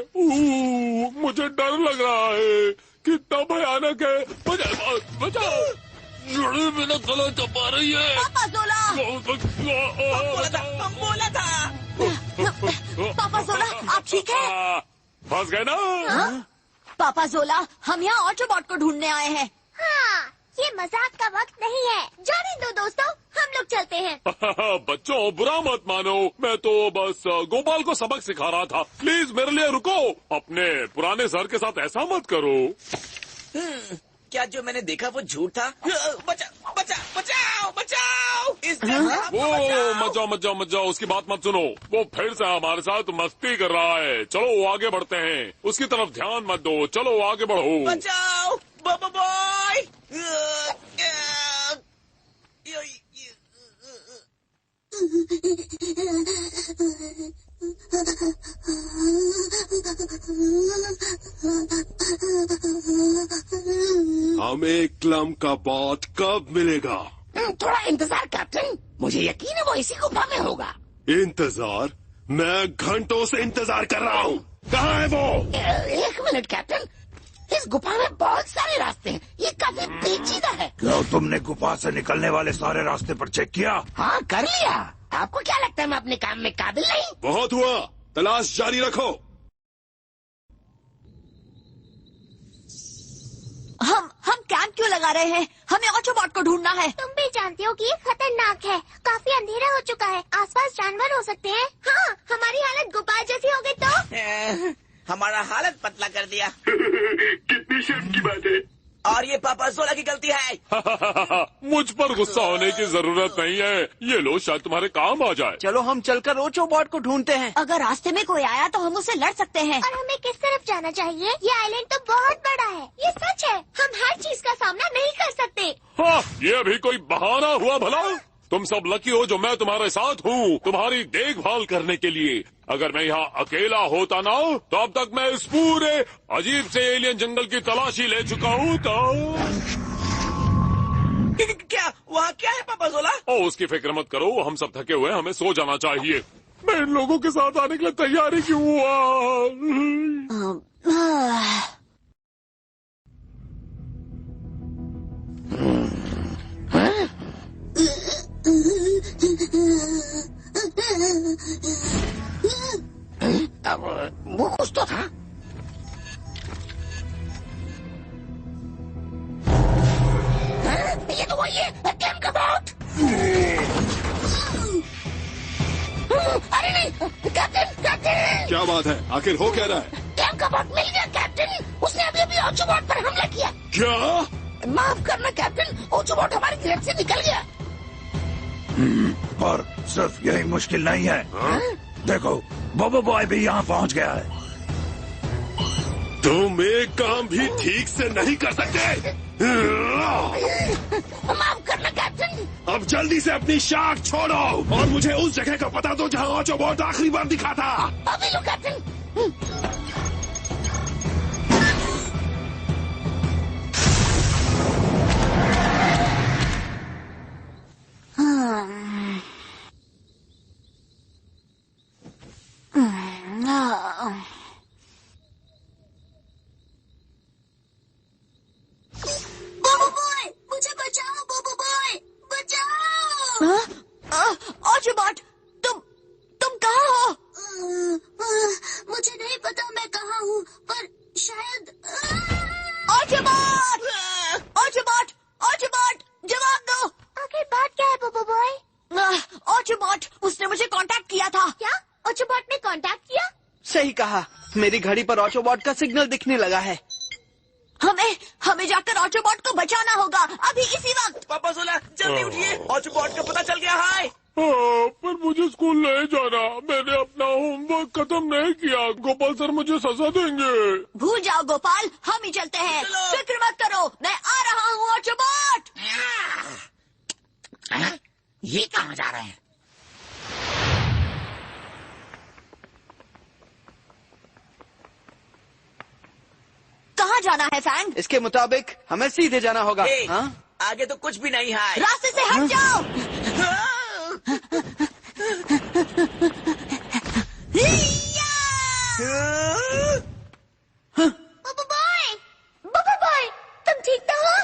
मुझे डर लग रहा है, कितना भयानक है। बचाओ, जड़ें मेरा गला दबा रही है। पापा जोला, हम बोला था। पापा जोला, आप ठीक है? फंस गए ना? हाँ? पापा जोला, हम यहाँ ऑटोबॉट को ढूंढने आए हैं। हाँ, ये मजाक का वक्त नहीं है। जाने दो दोस्तों, हम लोग चलते हैं। बच्चों बुरा मत मानो, मैं तो बस गोपाल को सबक सिखा रहा था। प्लीज मेरे लिए रुको, अपने पुराने सर के साथ ऐसा मत करो। क्या जो मैंने देखा वो झूठ था? बचाओ बचाओ बचाओ, इस मत जाओ, उसकी बात मत सुनो। वो फिर से हमारे साथ मस्ती कर रहा है। चलो आगे बढ़ते हैं, उसकी तरफ ध्यान मत दो। चलो आगे बढ़ो। बचाओ बोबो बॉय। हमें क्लम का बॉट कब मिलेगा? थोड़ा इंतजार कैप्टन, मुझे यकीन है वो इसी गुफा में होगा। इंतजार? मैं घंटों से इंतजार कर रहा हूँ। कहाँ है वो? एक मिनट कैप्टन, इस गुफा में बहुत सारे रास्ते हैं, ये काफी पेचीदा है। क्या तुमने गुफा से निकलने वाले सारे रास्ते पर चेक किया? हाँ कर लिया। आपको क्या लगता है मैं अपने काम में काबिल नहीं? बहुत हुआ, तलाश जारी रखो। हम कैंप क्यों लगा रहे हैं? हमें ऑटोबॉट को ढूंढना है। तुम भी जानते हो कि ये खतरनाक है, काफी अंधेरा हो चुका है, आसपास जानवर हो सकते हैं। हाँ, हमारी हालत गोपाल जैसी हो गई तो। हमारा हालत पतला कर दिया। कितनी शर्म की बात है। और ये पापा जोला की गलती है। मुझ पर गुस्सा होने की जरूरत नहीं है, ये लो शायद तुम्हारे काम आ जाए। चलो हम चलकर ऑटोबॉट को ढूंढते हैं। अगर रास्ते में कोई आया तो हम उससे लड़ सकते हैं। और हमें किस तरफ जाना चाहिए? ये आइलैंड तो बहुत बड़ा है, ये सच है, हम हर चीज का सामना नहीं कर सकते। हाँ, ये भी कोई बहाना हुआ भला? तुम सब लकी हो जो मैं तुम्हारे साथ हूँ, तुम्हारी देखभाल करने के लिए। अगर मैं यहाँ अकेला होता ना, तो अब तक मैं इस पूरे अजीब से एलियन जंगल की तलाशी ले चुका हूँ। तो क्या वहाँ क्या है पापा जोला? ओ उसकी फिक्र मत करो, हम सब थके हुए, हमें सो जाना चाहिए। मैं इन लोगों के साथ आने के लिए तैयारी क्यों हुआ? वो कुछ तो था। ये तो वही है, क्लैम का बॉट। अरे नहीं कैप्टन। क्या बात है, आखिर हो क्या रहा है? क्लैम का बॉट मिल गया कैप्टन, उसने अभी ऑटोबॉट पर हमला किया। क्या? माफ करना कैप्टन, ऑटोबॉट हमारी ग्रिप से निकल गया। और सिर्फ यही मुश्किल नहीं है। देखो बोबो बॉय भी यहाँ पहुँच गया है। तुम एक काम भी ठीक से नहीं कर सकते। माफ करना अब जल्दी से अपनी शाख छोड़ो और मुझे उस जगह का पता दो जहाँ ऑटोबॉट आखिरी बार दिखा था। अभी लो कैप्टन। बोबो बॉय, मुझे बचाओ। बोबो बॉय, बचाओ। ऑटोबॉट, तुम कहाँ हो? मुझे नहीं पता मैं कहाँ हूँ, पर शायद। ऑटोबॉट, ऑटोबॉट, ऑटोबॉट, जवाब दो। आखिर बात क्या है बोबो बॉय? ऑटोबॉट, उसने मुझे कांटेक्ट किया था। क्या ऑटोबॉट ने कांटेक्ट किया? सही कहा, मेरी घड़ी पर ऑटोबॉट का सिग्नल दिखने लगा है। हमें जाकर ऑटोबॉट को बचाना होगा, अभी इसी वक्त। पापा सोला, जल्दी उठिए, ऑटोबॉट का पता चल गया है। पर मुझे स्कूल नहीं जाना, मैंने अपना होमवर्क खत्म नहीं किया। गोपाल सर मुझे सजा देंगे। भूल जाओ गोपाल, हम ही चलते हैं। फिक्र मत करो, मैं आ रहा हूँ ऑटोबॉट। ये कहाँ जा रहे हैं? कहाँ जाना है फैंग? इसके मुताबिक हमें सीधे जाना होगा। हाँ? आगे तो कुछ भी नहीं है। रास्ते से हट जाओ। बोबो बॉय, तुम ठीक तो हो?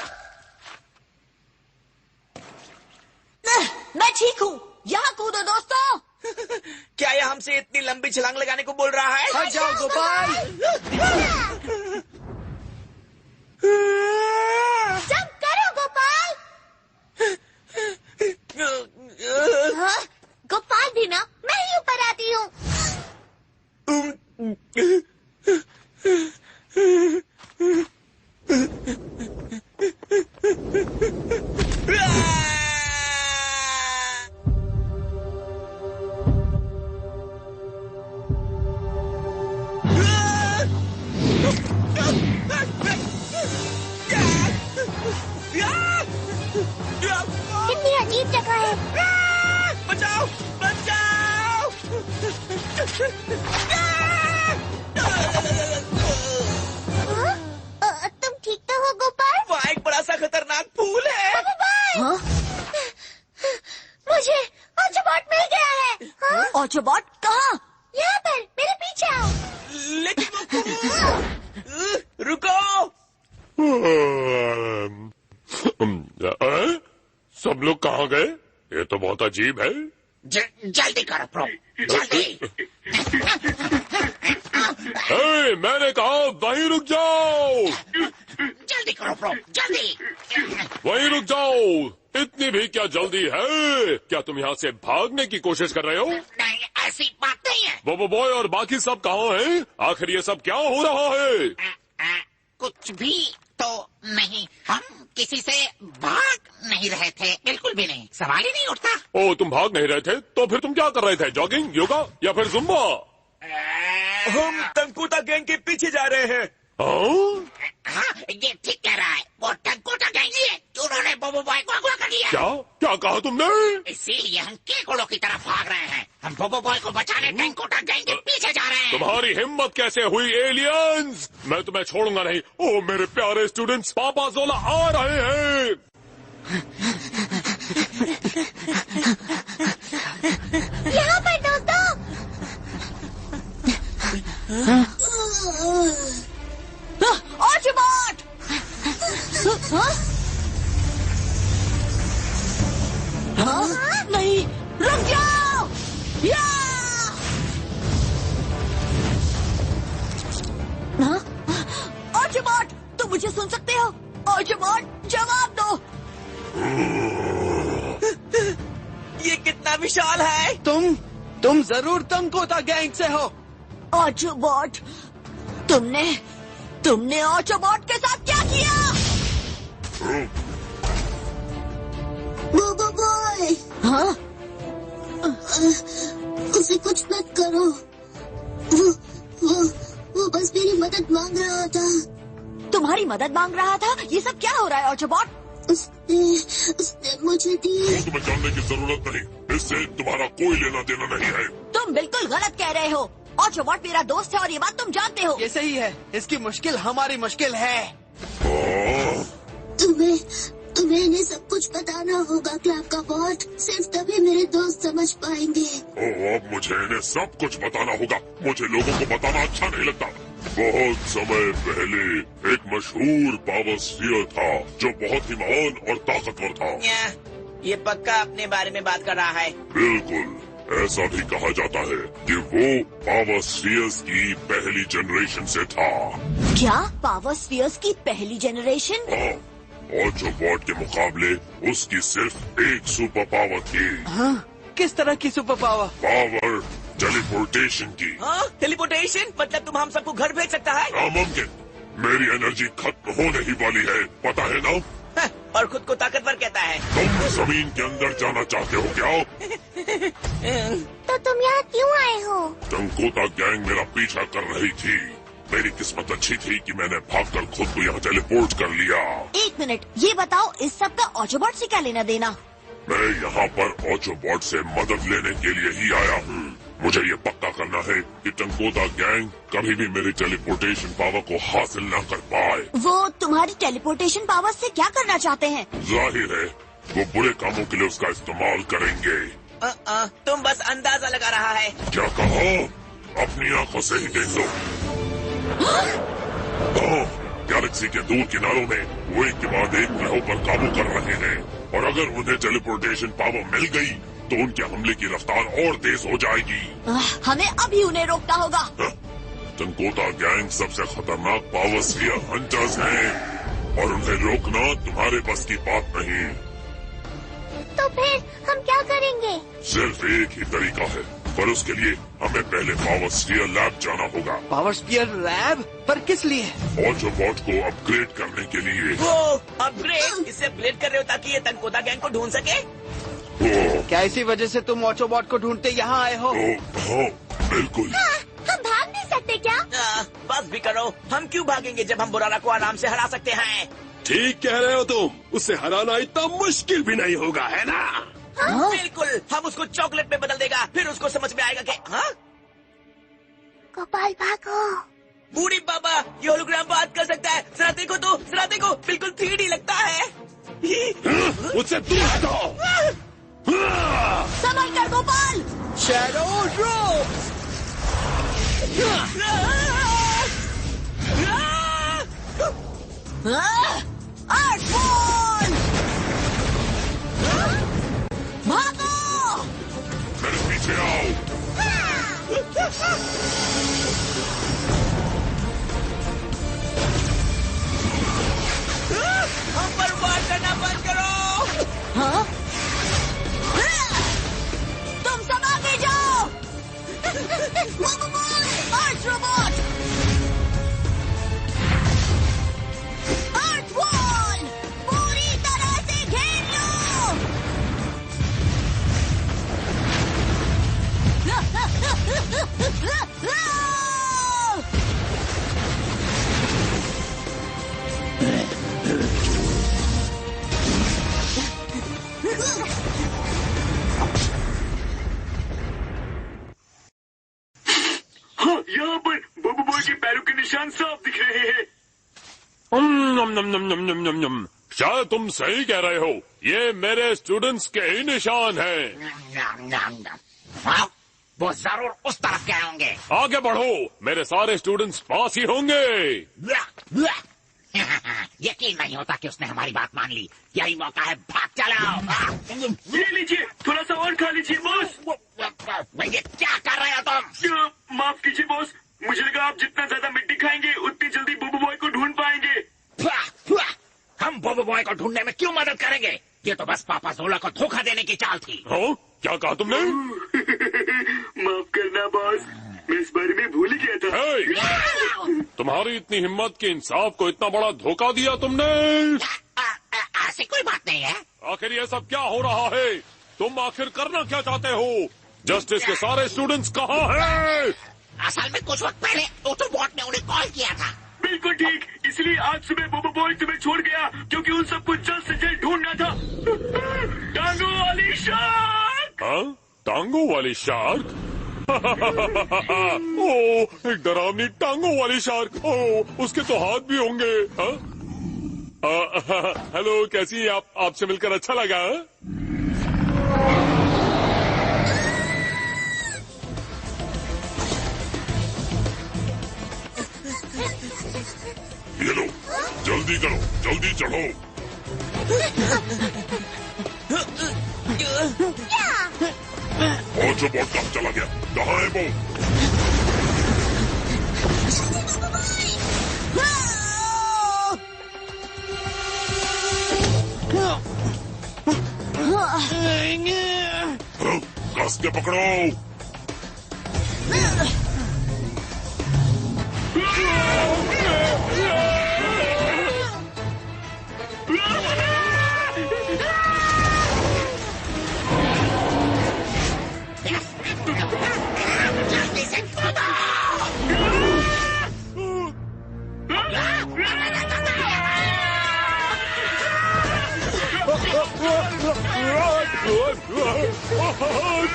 मैं ठीक हूँ, यहाँ कूदो दोस्तों। क्या यह हमसे इतनी लंबी छलांग लगाने को बोल रहा है? हट जाओ गोपाल। जंप करो गोपाल। हाँ, गोपाल भी ना, मैं ही ऊपर आती हूँ। कितनी अजीब जगह है। बचाओ, बचाओ। तुम ठीक तो हो गोपाल? वहाँ एक बड़ा सा खतरनाक फूल है। हाँ? मुझे ऑटोबॉट मिल गया है। हाँ? ऑटोबॉट कहाँ? यहाँ पर, मेरे पीछे आओ। लेकिन वो रुको। सब लोग कहाँ गए? ये तो बहुत अजीब है। जल्दी करो प्रो, जल्दी। मैंने कहा वहीं रुक जाओ। जल्दी करो प्रो, जल्दी। वहीं रुक जाओ। इतनी भी क्या जल्दी है? क्या तुम यहाँ से भागने की कोशिश कर रहे हो? नहीं, ऐसी बात नहीं है। बोबो बॉय और बाकी सब कहाँ हैं? आखिर ये सब क्या हो रहा है? कुछ भी तो नहीं, हम किसी से भाग नहीं रहे थे, बिल्कुल भी नहीं, सवाल ही नहीं उठता। ओ, तुम भाग नहीं रहे थे तो फिर तुम क्या कर रहे थे? जॉगिंग, योगा या फिर जुम्बा? हम तंकुता गैंग के पीछे जा रहे हैं। हाँ, ये ठीक कह रहा है, वो टंकुटा गैंग ही है, उन्होंने बोबो बॉय को अगवा कर लिया। क्या कहा तुमने? इसीलिए हम केकड़ों की तरफ भाग रहे हैं। हम बोबो बॉय को बचाने टंकुटा गैंग के पीछे जा रहे हैं। तुम्हारी हिम्मत कैसे हुई एलियंस? मैं तुम्हें छोड़ूंगा नहीं। ओ मेरे प्यारे स्टूडेंट्स, पापा जोला आ रहे हैं। यहाँ पर दोस्तों। ऑटोबॉट! नहीं, रुक जाओ! ऑटोबॉट, तुम मुझे सुन सकते हो? ऑटोबॉट, जवाब दो। ये कितना विशाल है। तुम जरूर तंकोता गैंग से हो। ऑटोबॉट, तुमने ऑटोबॉट के साथ क्या किया? बोबो बॉय। हाँ? उसे कुछ मत करो। वो बस मेरी मदद मांग रहा था। तुम्हारी मदद मांग रहा था? ये सब क्या हो रहा है ऑटोबॉट? उसने मुझे दी। वो तुम्हें जानने की जरूरत नहीं, इससे तुम्हारा कोई लेना देना नहीं है। तुम बिल्कुल गलत कह रहे हो। ऑटोबॉट मेरा दोस्त है और ये बात तुम जानते हो। ये सही है, इसकी मुश्किल हमारी मुश्किल है। तुम्हें इन्हें सब कुछ बताना होगा क्लैम्प का बॉट, सिर्फ तभी मेरे दोस्त समझ पाएंगे। अब मुझे इन्हें सब कुछ बताना होगा। मुझे लोगों को बताना अच्छा नहीं लगता। बहुत समय पहले एक मशहूर पावर स्फीयर था जो बहुत ही महान और ताकतवर था। ये पक्का अपने बारे में बात कर रहा है। बिल्कुल, ऐसा भी कहा जाता है कि वो पावर स्फीयर्स की पहली जनरेशन से था। क्या पावर स्फीयर्स की पहली जनरेशन? हाँ, ऑटोबॉट के मुकाबले उसकी सिर्फ एक सुपर पावर थी। हाँ? किस तरह की सुपर पावर? पावर टेलीपोर्टेशन की। हाँ? टेलीपोर्टेशन मतलब तुम हम सबको घर भेज सकता है? नामुमकिन। मेरी एनर्जी खत्म होने ही वाली है, पता है ना? हाँ, और खुद को ताकतवर कहता है। तुम जमीन के अंदर जाना चाहते हो क्या? तो तुम यहाँ क्यों आए हो? टंकोता गैंग मेरा पीछा कर रही थी। मेरी किस्मत अच्छी थी कि मैंने भागकर खुद को यहाँ टेलीपोर्ट कर लिया। एक मिनट, ये बताओ इस सब का ऑटोबॉट से क्या लेना देना? मैं यहाँ पर ऑटोबॉट से मदद लेने के लिए ही आया हूँ। मुझे ये पक्का करना है कि टंकोता गैंग कभी भी मेरी टेलीपोर्टेशन पावर को हासिल न कर पाए। वो तुम्हारी टेलीपोर्टेशन पावर से क्या करना चाहते हैं? जाहिर है वो बुरे कामों के लिए उसका इस्तेमाल करेंगे। तुम बस अंदाजा लगा रहा है। क्या कहा? अपनी आंखों से ही देख लो। गैलेक्सी के दूर किनारों में वो एक के बाद एक ग्रहों पर काबू कर रहे हैं और अगर उन्हें टेलीपोर्टेशन पावर मिल गई तो उनके हमले की रफ्तार और तेज हो जाएगी। हमें अभी उन्हें रोकना होगा। टंकोता गैंग सबसे खतरनाक पावर स्फीयर हंटर्स हैं और उन्हें रोकना तुम्हारे बस की बात नहीं। तो फिर हम क्या करेंगे? सिर्फ एक ही तरीका है, पर उसके लिए हमें पहले पावर स्फीयर लैब जाना होगा। Power sphere lab? पर किस लिए? ऑटोबॉट को अपग्रेड करने के लिए। वो अपग्रेड? इससे अपग्रेड कर रहे हो ताकि ये टंकोता गैंग को ढूंढ सके? क्या इसी वजह से तुम ऑटोबॉट को ढूंढते यहाँ आए हो? बिल्कुल। हम भाग नहीं सकते क्या? बस भी करो, हम क्यों भागेंगे जब हम बुरारा को आराम से हरा सकते हैं। ठीक कह रहे हो तुम, उसे हराना इतना मुश्किल भी नहीं होगा, है ना? हाँ? बिल्कुल, हम उसको चॉकलेट में बदल देगा, फिर उसको समझ में आएगा कि हाँ? गोपाल भागो। बूढ़ी बाबा, ये होलोग्राम बात कर सकता है। जरा देखो तो, जरा देखो, बिल्कुल 3D लगता है। मुझसे दूर हटो। संभल कर गोपाल। Shadow drop. भागो! मेरे पीछे आओ। हम पर वार करना बंद करो। हाँ? तुम सब आगे जाओ। अर्थ रोबोट, अर्थ वॉल, पूरी तरह से घेर लो। हाँ, यहाँ पर बोबो बॉय के पैरों के निशान साफ दिख रहे हैं। शायद तुम सही कह रहे हो, ये मेरे स्टूडेंट्स के ही निशान हैं। वो जरूर उस तरफ गए होंगे। आगे बढ़ो, मेरे सारे स्टूडेंट्स पास ही होंगे। यकीन नहीं होता कि उसने हमारी बात मान ली। यही मौका है, भाग चलाओ। ये लीजिए, थोड़ा सा और खा लीजिए बॉस। ये क्या कर रहे हो तुम? माफ कीजिए बॉस, मुझे लगा आप जितना ज्यादा मिट्टी खाएंगे उतनी जल्दी बोबो बॉय को ढूंढ पाएंगे। हम बोबो बॉय को ढूंढने में क्यों मदद करेंगे? ये तो बस पापा जोला को धोखा देने की चाल थी। हाँ? क्या कहा तुमने? माफ करना बॉस, मैं इस बारे में भूल ही गया था। तुम्हारी इतनी हिम्मत कि इंसाफ को इतना बड़ा धोखा दिया तुमने? ऐसी कोई बात नहीं है। आखिर ये सब क्या हो रहा है? तुम आखिर करना क्या चाहते हो? जस्टिस के सारे स्टूडेंट्स कहाँ हैं? असल में कुछ वक्त पहले ऑटोबॉट ने उन्हें कॉल किया था। बिल्कुल ठीक। इसलिए आज सुबह बोबो बॉय तुम्हें छोड़ गया क्योंकि उन सबको जल्द से जल्द ढूंढना था। टांगों वाली शार्क। हाँ, टांगों वाली शार्क। ओ, एक डरावनी टांगों वाली शार्क। ओ, उसके तो हाथ भी होंगे। हाँ? हेलो, कैसी है आप? आपसे मिलकर अच्छा लगा। ये लो, जल्दी करो, जल्दी चढ़ो। ऑटोबॉट कब चला गया? कहाँ है वो? कस के पकड़ो। जल्दी से कूदो।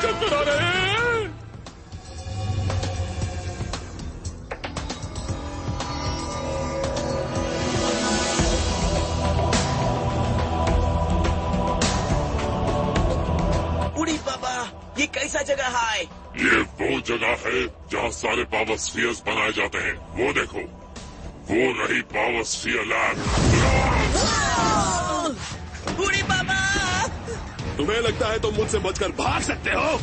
चक्कर आ रहे हैं। बूढ़ी बाबा, ये कैसा जगह है? ये वो जगह है जहाँ सारे पावर स्फीयर्स बनाए जाते हैं। वो देखो, वो रही पावर स्फीयर लैब। बूढ़ी बाबा, तुम्हें लगता है तुम मुझसे बचकर भाग सकते हो?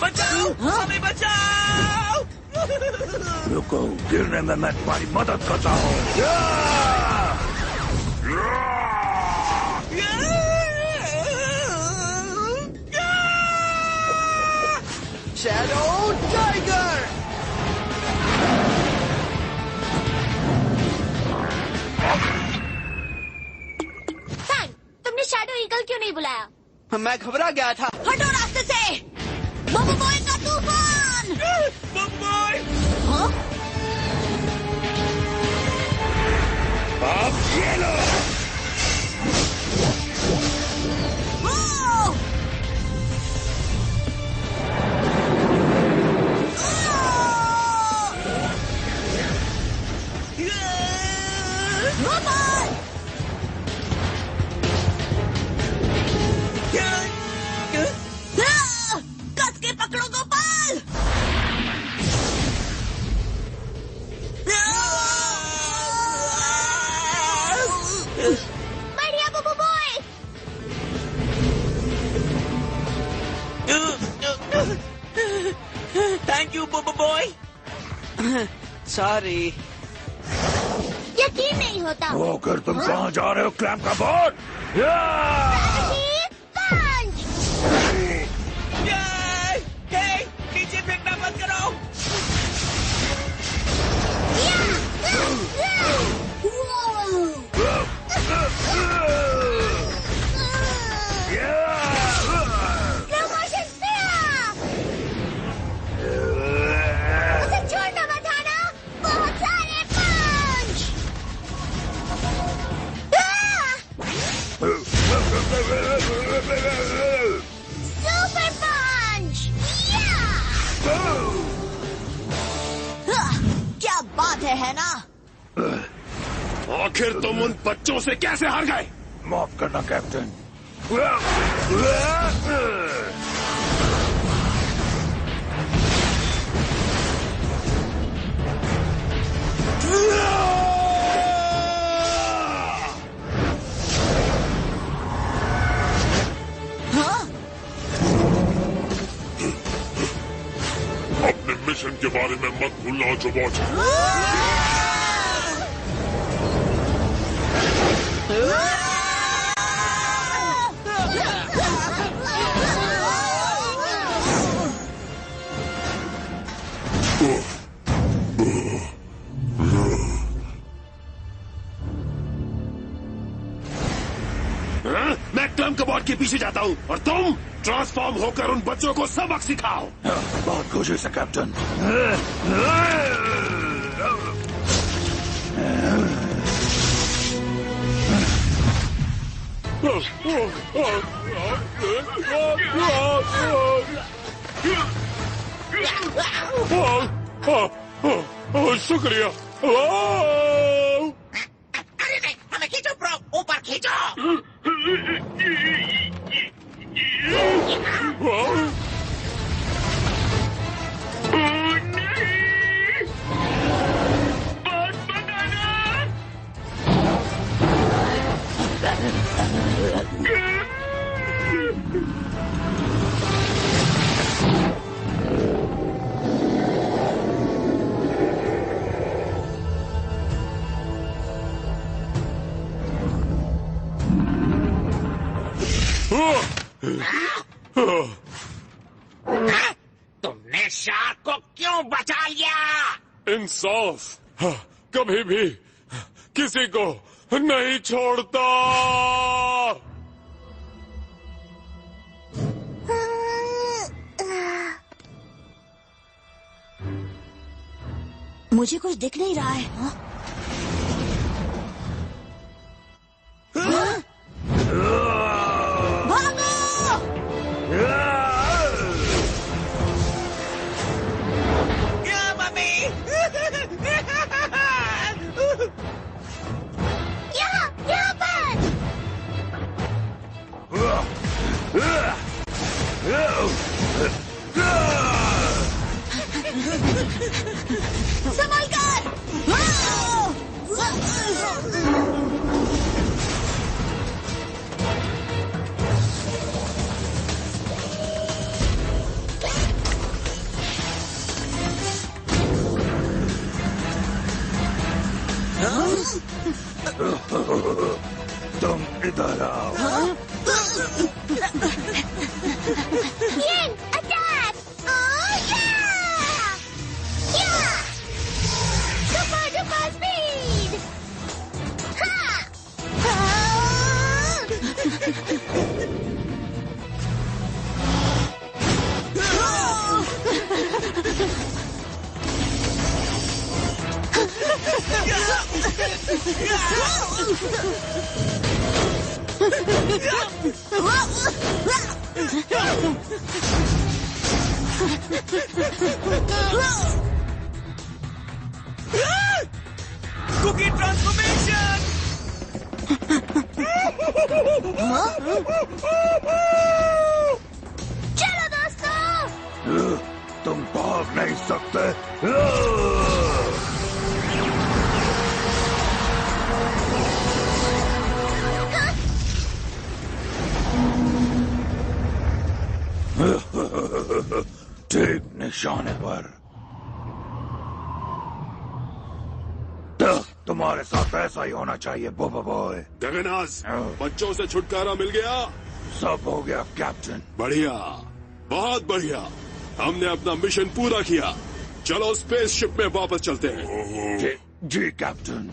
बचाओ, हमें बचाओ। रुको, गिरने में मैं तुम्हारी मदद करता हूँ। Shadow tiger. तुमने शैडो ईगल क्यों नहीं बुलाया? मैं घबरा गया था। हटो रास्ते से। बोबो बॉय का तूफान। बोबो बॉय। हाँ? अब ये लो। कस के पकड़ो गोपाल। बढ़िया बोबो बॉय। थैंक यू बोबो बॉय। सॉरी। यकीन नहीं होता। वो कर तुम कहाँ जा रहे हो क्लैम्प का बॉट? नीचे फेंकना बंद करो। उसे छोड़ना मत आना। बहुत सारे पंच। सुपर पंच। क्या बात है ना? आखिर तुम उन बच्चों से कैसे हार गए? माफ करना कैप्टन। अपने मिशन के बारे में मत भूलना ऑटोबॉट। मैं क्लैम्प कबॉट के पीछे जाता हूँ और तुम ट्रांसफॉर्म होकर उन बच्चों को सबक सिखाओ। बहुत खुशी से कैप्टन। शुक्रिया। अरे नहीं, हमें खींचो ब्रो, ऊपर खींचो। तुमने शार्क को क्यों बचा लिया? इंसाफ कभी भी किसी को नहीं छोड़ता। मुझे कुछ दिख नहीं रहा है। भागो! मम्मी! यहाँ पर! संभल कर! तुम इधर आओ। Yin, attack! Oh yeah! Yeah! Super duper speed! Ha! Cookie transformation! चलो दोस्तों! तुम भाग नहीं सकते। ठीक निशाने पर। तुम्हारे साथ ऐसा ही होना चाहिए बोबो बॉय। गगनाज, बच्चों से छुटकारा मिल गया? सब हो गया कैप्टन। बढ़िया, बहुत बढ़िया। हमने अपना मिशन पूरा किया। चलो स्पेसशिप में वापस चलते हैं। जी कैप्टन।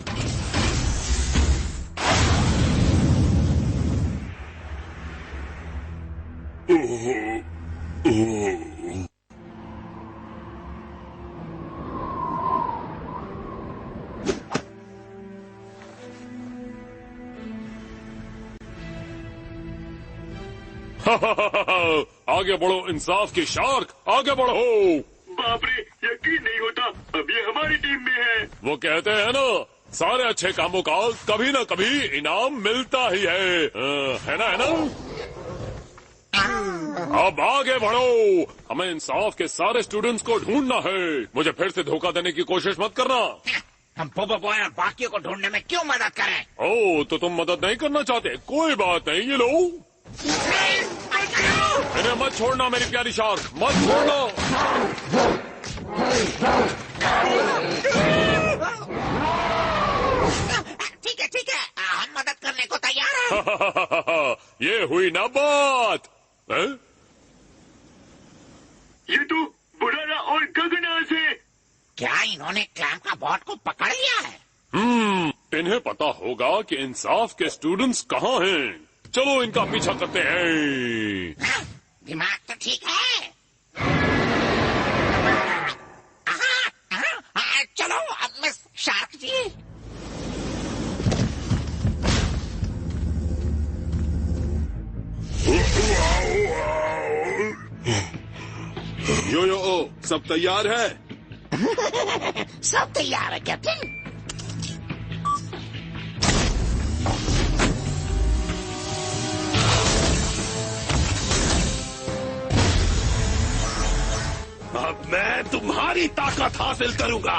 आगे बढ़ो इंसाफ की शार्क, आगे बढ़ो। बाप रे, यकीन नहीं होता, अब ये हमारी टीम में है। वो कहते हैं ना, सारे अच्छे कामों का कभी न कभी इनाम मिलता ही है ना? अब आगे बढ़ो। हमें इंसाफ के सारे स्टूडेंट्स को ढूंढना है। मुझे फिर से धोखा देने की कोशिश मत करना। हम बोबो बॉय और बाकियों को ढूंढने में क्यों मदद करें? ओह, तो तुम मदद नहीं करना चाहते? कोई बात नहीं, ये लो। इन्हें मत छोड़ना मेरी प्यारी शार्क, मत छोड़ना। ठीक है, हम मदद करने को तैयार हैं। ये हुई ना बात। ये तो बुरारा और गगनाज है। क्या इन्होंने क्लैम्प का बॉट को पकड़ लिया है? इन्हें पता होगा कि इंसाफ के स्टूडेंट्स कहाँ हैं। चलो इनका पीछा करते हैं। दिमाग तो ठीक है। चलो अब मिस शार्क जी। सब तैयार है? सब तैयार है कैप्टन। अब मैं तुम्हारी ताकत हासिल करूंगा।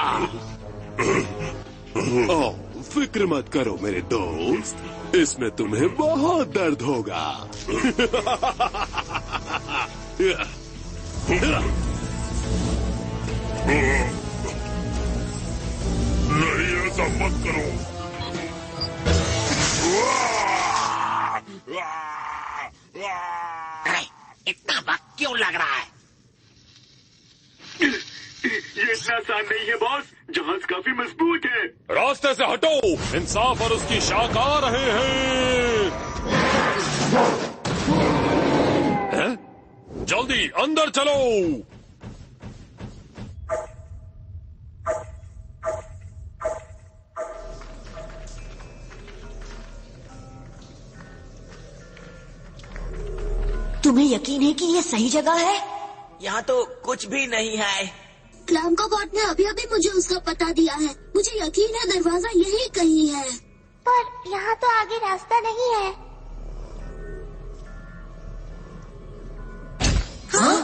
ओह, फिक्र मत करो मेरे दोस्त, इसमें तुम्हें बहुत दर्द होगा। नहीं, ऐसा मत करो। इतना वक्त क्यों लग रहा है? ये इतना आसान नहीं है बॉस, जहाज काफी मजबूत है। रास्ते से हटो, इंसाफ और उसकी शाख आ रहे हैं। जल्दी अंदर चलो। तुम्हें यकीन है कि ये सही जगह है? यहाँ तो कुछ भी नहीं है। क्लैम का बॉट ने अभी अभी मुझे उसका पता दिया है। मुझे यकीन है दरवाजा यही कहीं है। पर यहाँ तो आगे रास्ता नहीं है। हाँ?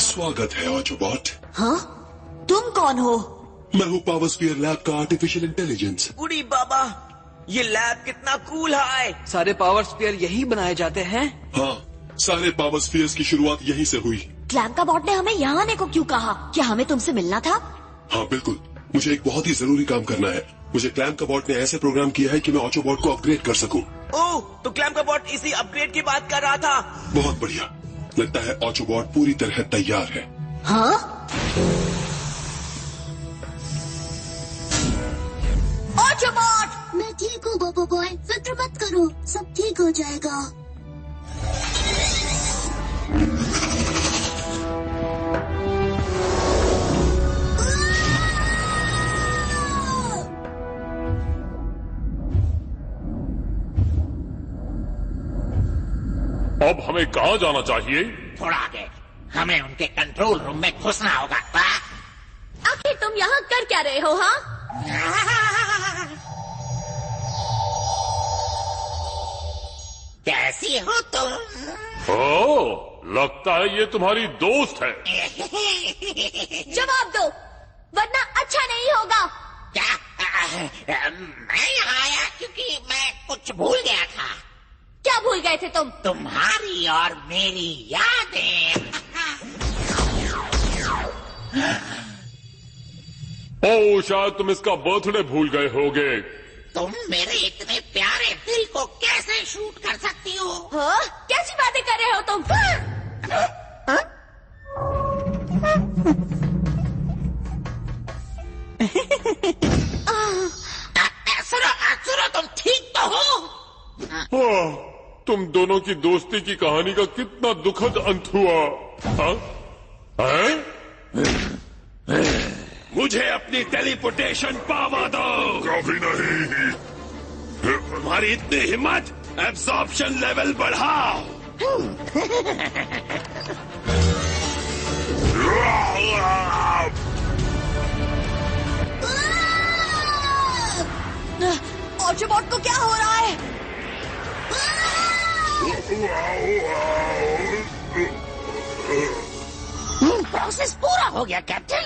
स्वागत है ऑटोबॉट। हाँ? तुम कौन हो? मैं हूँ पावर स्फीयर लैब का आर्टिफिशियल इंटेलिजेंस। उड़ी बाबा, ये लैब कितना कूल है। सारे पावर स्फीयर यही बनाए जाते हैं? हाँ, सारे पावर स्फीयर्स की शुरुआत यहीं से हुई। क्लैम का बॉट ने हमें यहाँ आने को क्यों कहा? क्या हमें तुमसे मिलना था? हाँ बिल्कुल, मुझे एक बहुत ही जरूरी काम करना है। मुझे क्लैम का बॉट ने ऐसे प्रोग्राम किया है कि मैं ऑटोबॉट को अपग्रेड कर सकूं। ओह, तो क्लैम का बॉट इसी अपग्रेड की बात कर रहा था। बहुत बढ़िया, लगता है ऑटोबॉट पूरी तरह तैयार है। हाँ? ऑटोबॉट! मैं ठीक हूँ बोबो बॉय, फिक्र मत करो, सब ठीक हो जाएगा। अब हमें कहाँ जाना चाहिए? थोड़ा आगे, हमें उनके कंट्रोल रूम में घुसना होगा। आखिर तुम यहाँ कर क्या रहे हो? हाँ, कैसी हो तुम? ओह, लगता है ये तुम्हारी दोस्त है। जवाब दो, वरना अच्छा नहीं होगा। क्या? मैं यहाँ आया क्योंकि मैं कुछ भूल गया था। क्या भूल गए थे तुम? तुम्हारी और मेरी यादें। ओह, शायद तुम इसका बर्थडे भूल गए होगे। तुम मेरे इतने प्यारे दिल को कैसे शूट कर सकती हो? हाँ? कैसी बातें कर रहे हो तुम? सुनो, तुम ठीक तो हो? तुम दोनों की दोस्ती की कहानी का कितना दुखद अंत हुआ। हाँ? मुझे अपनी टेलीपोर्टेशन पावर दो। कभी नहीं। तुम्हारी इतनी हिम्मत, एब्जॉर्प्शन लेवल बढ़ाओ। ऑटोबॉट को क्या हो रहा है? प्रोसेस पूरा हो गया कैप्टन।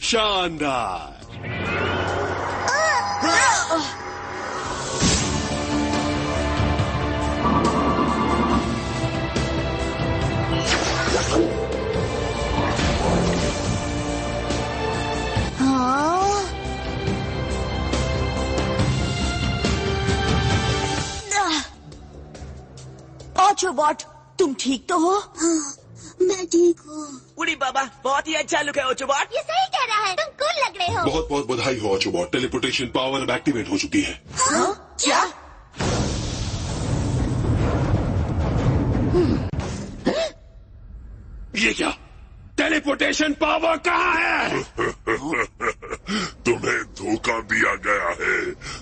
शानदार। ऑटोबॉट, तुम ठीक तो हो? हाँ, मैं ठीक हूँ। उड़ी बाबा, बहुत ही अच्छा लुक है ऑटोबॉट। ये सही कह रहा है, तुम कूल लग रहे हो। बहुत बहुत बधाई हो ऑटोबॉट, टेलीपोर्टेशन पावर अब एक्टिवेट हो चुकी है। हाँ? क्या? ये क्या? टेलीपोर्टेशन पावर कहाँ है? तुम्हें धोखा दिया गया है,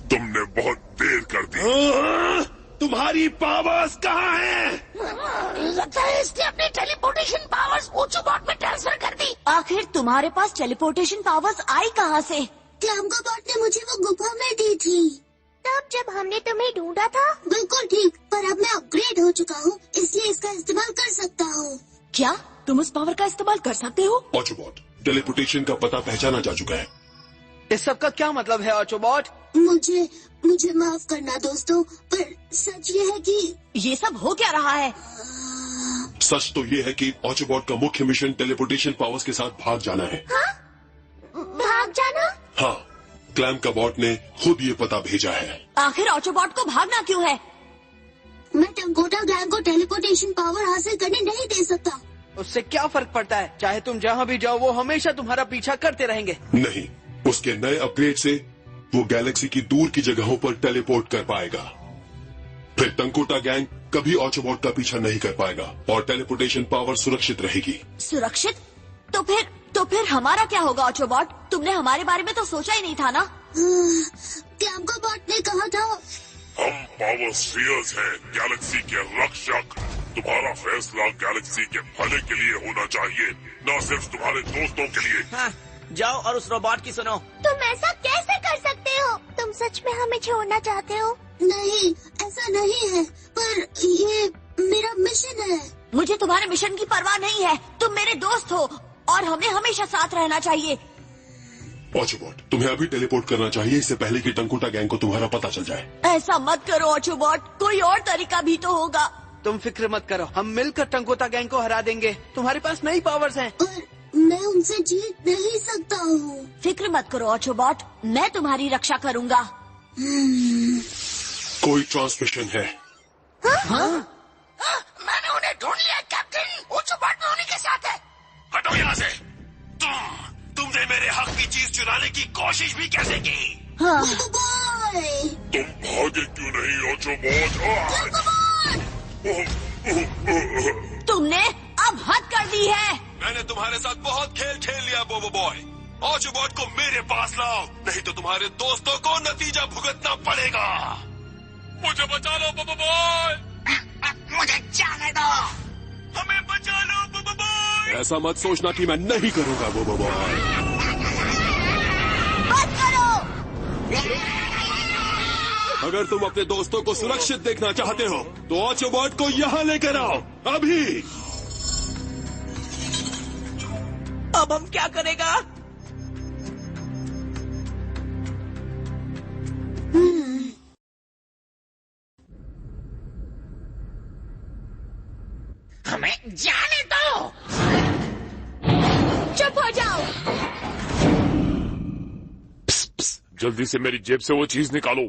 तुमने बहुत देर कर दी। तुम्हारी पावर्स कहाँ हैं? लगता है इसने अपनी टेलीपोर्टेशन पावर्स ऑटोबॉट में ट्रांसफर कर दी। आखिर तुम्हारे पास टेलीपोर्टेशन पावर्स आई कहाँ से? क्लैमकाबॉट ने मुझे वो गुफा में दी थी। तब जब हमने तुम्हें ढूंढा था। बिल्कुल ठीक, पर अब मैं अपग्रेड हो चुका हूँ, इसलिए इसका इस्तेमाल कर सकता हूँ। क्या तुम उस पावर का इस्तेमाल कर सकते हो? ऑटोबॉट, टेलीपोर्टेशन का पता पहचाना जा चुका है। इस सब का क्या मतलब है ऑटोबॉट? मुझे माफ करना दोस्तों, पर सच ये है कि ये सब हो क्या रहा है? सच तो ये है कि ऑटोबॉट का मुख्य मिशन टेलीपोर्टेशन पावर्स के साथ भाग जाना है। हाँ? भाग जाना? हाँ, क्लैमकाबॉट ने खुद ये पता भेजा है। आखिर ऑटोबॉट को भागना क्यों है? मैं टंकोटा गैंग को टेलीपोर्टेशन पावर हासिल करने नहीं दे सकता। उससे क्या फर्क पड़ता है? चाहे तुम जहाँ भी जाओ वो हमेशा तुम्हारा पीछा करते रहेंगे। नहीं, उसके नए अपग्रेड से वो गैलेक्सी की दूर की जगहों पर टेलीपोर्ट कर पाएगा। फिर टंकोटा गैंग कभी ऑटोबॉट का पीछा नहीं कर पाएगा और टेलीपोर्टेशन पावर सुरक्षित रहेगी। सुरक्षित? तो फिर हमारा क्या होगा ऑटोबॉट? तुमने हमारे बारे में तो सोचा ही नहीं था ना? क्लैमकाबॉट ने कहा था हम पावर स्फीयर्स हैं, गैलेक्सी के रक्षक। तुम्हारा फैसला गैलेक्सी के भले के लिए होना चाहिए, न सिर्फ तुम्हारे दोस्तों के लिए। हाँ, जाओ और उस रोबोट की सुनो। तुम ऐसा कैसे कर सकते हो? तुम सच में हमें छोड़ना चाहते हो? नहीं, ऐसा नहीं है, पर ये मेरा मिशन है। मुझे तुम्हारे मिशन की परवाह नहीं है। तुम मेरे दोस्त हो और हमें हमेशा साथ रहना चाहिए। ऑटोबॉट, तुम्हें अभी टेलीपोर्ट करना चाहिए, इससे पहले कि टंकोटा गैंग को तुम्हारा पता चल जाए। ऐसा मत करो ऑटोबॉट, कोई और तरीका भी तो होगा। तुम फिक्र मत करो, हम मिलकर टंकोटा गैंग को हरा देंगे। तुम्हारे पास नई पावर्स हैं। पर मैं उनसे जीत नहीं सकता हूँ। फिक्र मत करो ऑटोबॉट, मैं तुम्हारी रक्षा करूँगा। कोई ट्रांसमिशन है? हाँ? मैंने उन्हें ढूंढ लिया कैप्टन, ऑटोबॉट में उन्हीं के साथ है। हटो यहाँ से। तुमने मेरे हक की चीज चुराने की कोशिश भी कैसे की? हाँ। तुम भागे क्यों नहीं ऑटोबॉट? तुमने अब हद कर दी है। मैंने तुम्हारे साथ बहुत खेल खेल लिया बोबो बॉय। ऑटोबॉट को मेरे पास लाओ, नहीं तो तुम्हारे दोस्तों को नतीजा भुगतना पड़ेगा। मुझे बचा लो बोबो बॉय। मुझे जाने दो। हमें बचा लो बोबो बॉय। ऐसा मत सोचना कि मैं नहीं करूंगा बोबो बॉय। मत करो। अगर तुम अपने दोस्तों को सुरक्षित देखना चाहते हो तो ऑटोबॉट को यहाँ लेकर आओ अभी। अब हम क्या करेगा? हमें जाने दो। चुप हो जाओ। जल्दी से मेरी जेब से वो चीज निकालो,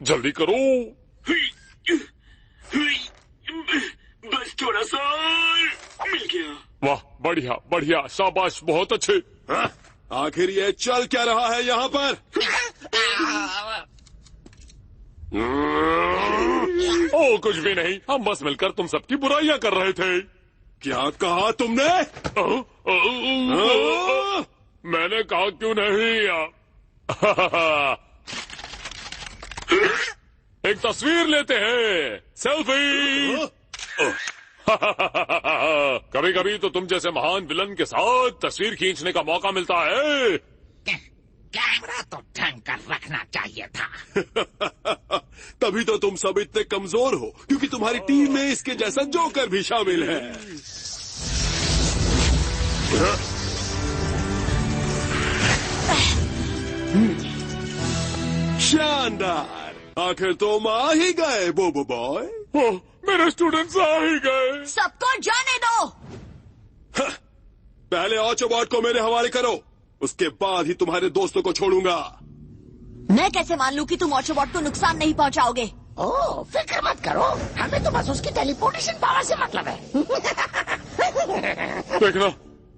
जल्दी करो। बस थोड़ा सा मिल गया। वाह, बढ़िया बढ़िया, शाबाश, बहुत अच्छे। आखिर ये चल क्या रहा है यहाँ पर? ओ कुछ भी नहीं, हम बस मिलकर तुम सबकी बुराइयां कर रहे थे। क्या कहा तुमने? मैंने कहा क्यों नहीं। एक तस्वीर लेते हैं, सेल्फी। कभी कभी तो तुम जैसे महान विलन के साथ तस्वीर खींचने का मौका मिलता है। कैमरा तो ढंग कर रखना चाहिए था। तभी तो तुम सब इतने कमजोर हो, क्योंकि तुम्हारी टीम में इसके जैसा जोकर भी शामिल है। शानदार, आखिर तुम आ ही गए बोबो बॉय। मेरे स्टूडेंट्स आ ही गए। सबको जाने दो। पहले ऑटोबॉट को मेरे हवाले करो, उसके बाद ही तुम्हारे दोस्तों को छोड़ूंगा। मैं कैसे मान लूं कि तुम ऑटोबॉट को नुकसान नहीं पहुंचाओगे? ओह, फिक्र मत करो, हमें तो बस उसकी टेलीपोर्टेशन पावर से मतलब है। देखना,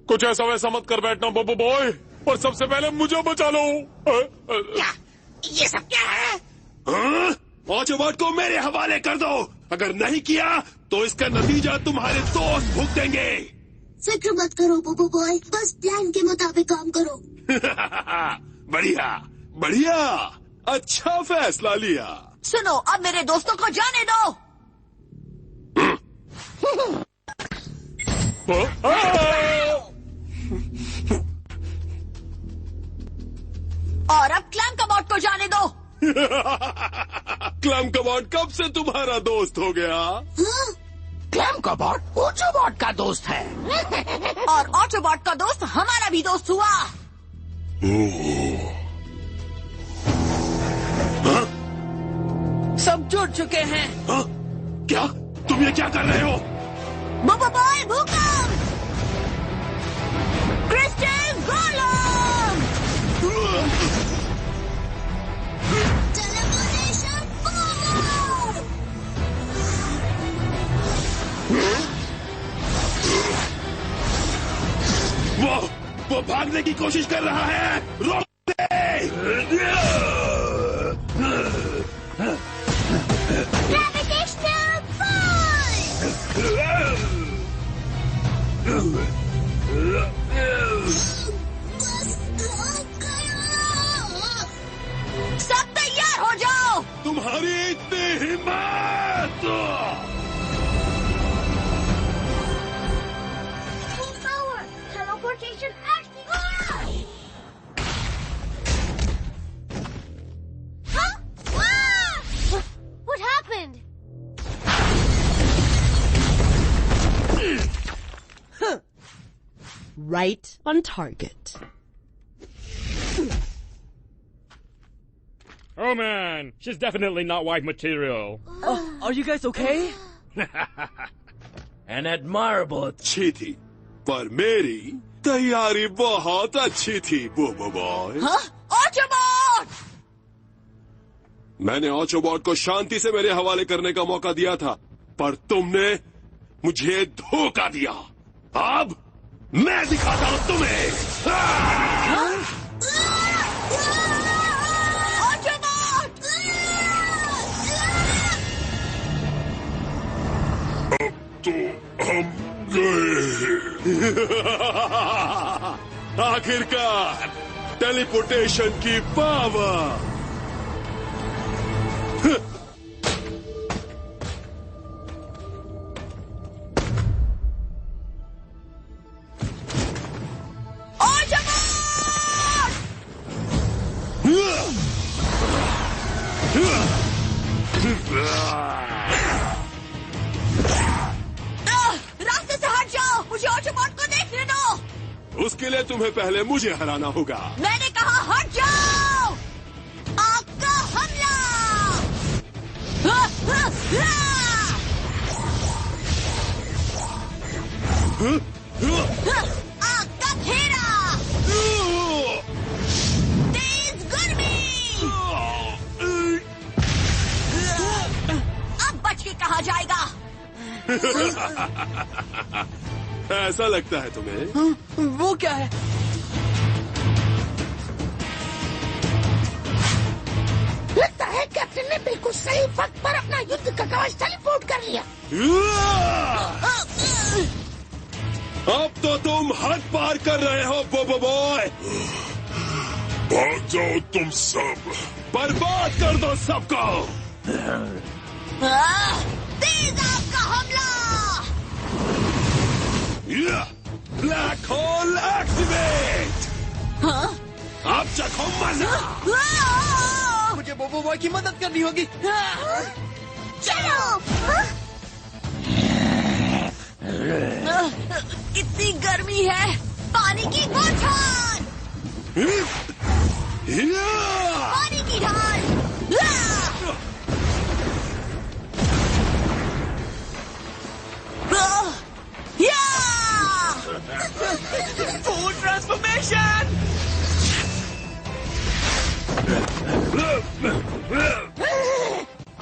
कुछ ऐसा वैसा मत कर बैठना बोबो बॉय, और सबसे पहले मुझे बचा लो। क्या? ये सब क्या है? ऑटोबॉट को मेरे हवाले कर दो। अगर नहीं किया तो इसका नतीजा तुम्हारे दोस्त भुगतेंगे। फिक्र मत करो बोबो बॉय, बस प्लान के मुताबिक काम करो। बढ़िया बढ़िया, अच्छा फैसला लिया। सुनो, अब मेरे दोस्तों को जाने दो। और अब क्लैम कबॉट को जाने दो। क्लैम कबॉट कब से तुम्हारा दोस्त हो गया? क्लैम कबॉट ऑटोबॉट का दोस्त है। और ऑटोबॉट का दोस्त हमारा भी दोस्त हुआ। सब जुड़ चुके हैं। क्या? तुम ये क्या कर रहे हो? बोबो बॉय भूकंप, क्रिस्टल गोलम, टेलीपोर्टेशन पावर। वो भागने की कोशिश कर रहा है, रोक दे। Gravitational force. सब तैयार हो जाओ। तुम्हारी इतनी हिम्मत! Full power. Teleportation active. Huh? Ah! What happened? Right on target. Oh man, she's definitely not wife material. Are you guys okay? An admirable अच्छी थी, पर मेरी तैयारी बहुत अच्छी थी बोबो बॉय। ऑटोबॉट! मैंने ऑटोबॉट को शांति से मेरे हवाले करने का मौका दिया था, पर तुमने मुझे धोखा दिया। अब मैं दिखाता हूँ तुम्हें। तो हम गए। आखिरकार टेलीपोर्टेशन की पावर। रास्ते से हट जाओ, मुझे ऑटोबॉट को देखने दो। उसके लिए तुम्हें पहले मुझे हराना होगा। मैंने कहा हट जाओ। आग का हमला। आग का घेरा। तेज गर्मी। अब बच के कहा जाएगा। ऐसा लगता है तुम्हें? वो क्या है? लगता है कैप्टन ने बिल्कुल सही वक्त पर अपना युद्ध का कवच टेलीपोर्ट कर लिया। अब तो तुम हद पार कर रहे हो बोबो बॉय। भाग जाओ तुम सब, बर्बाद कर दो सबको। तेज आग का हमला। Black hole activate. हाँ? अब चखो मजा। मुझे बोबो बॉय की मदद करनी होगी। चलो। कितनी गर्मी है। पानी की बौछार। पानी की ढाल। Full transformation.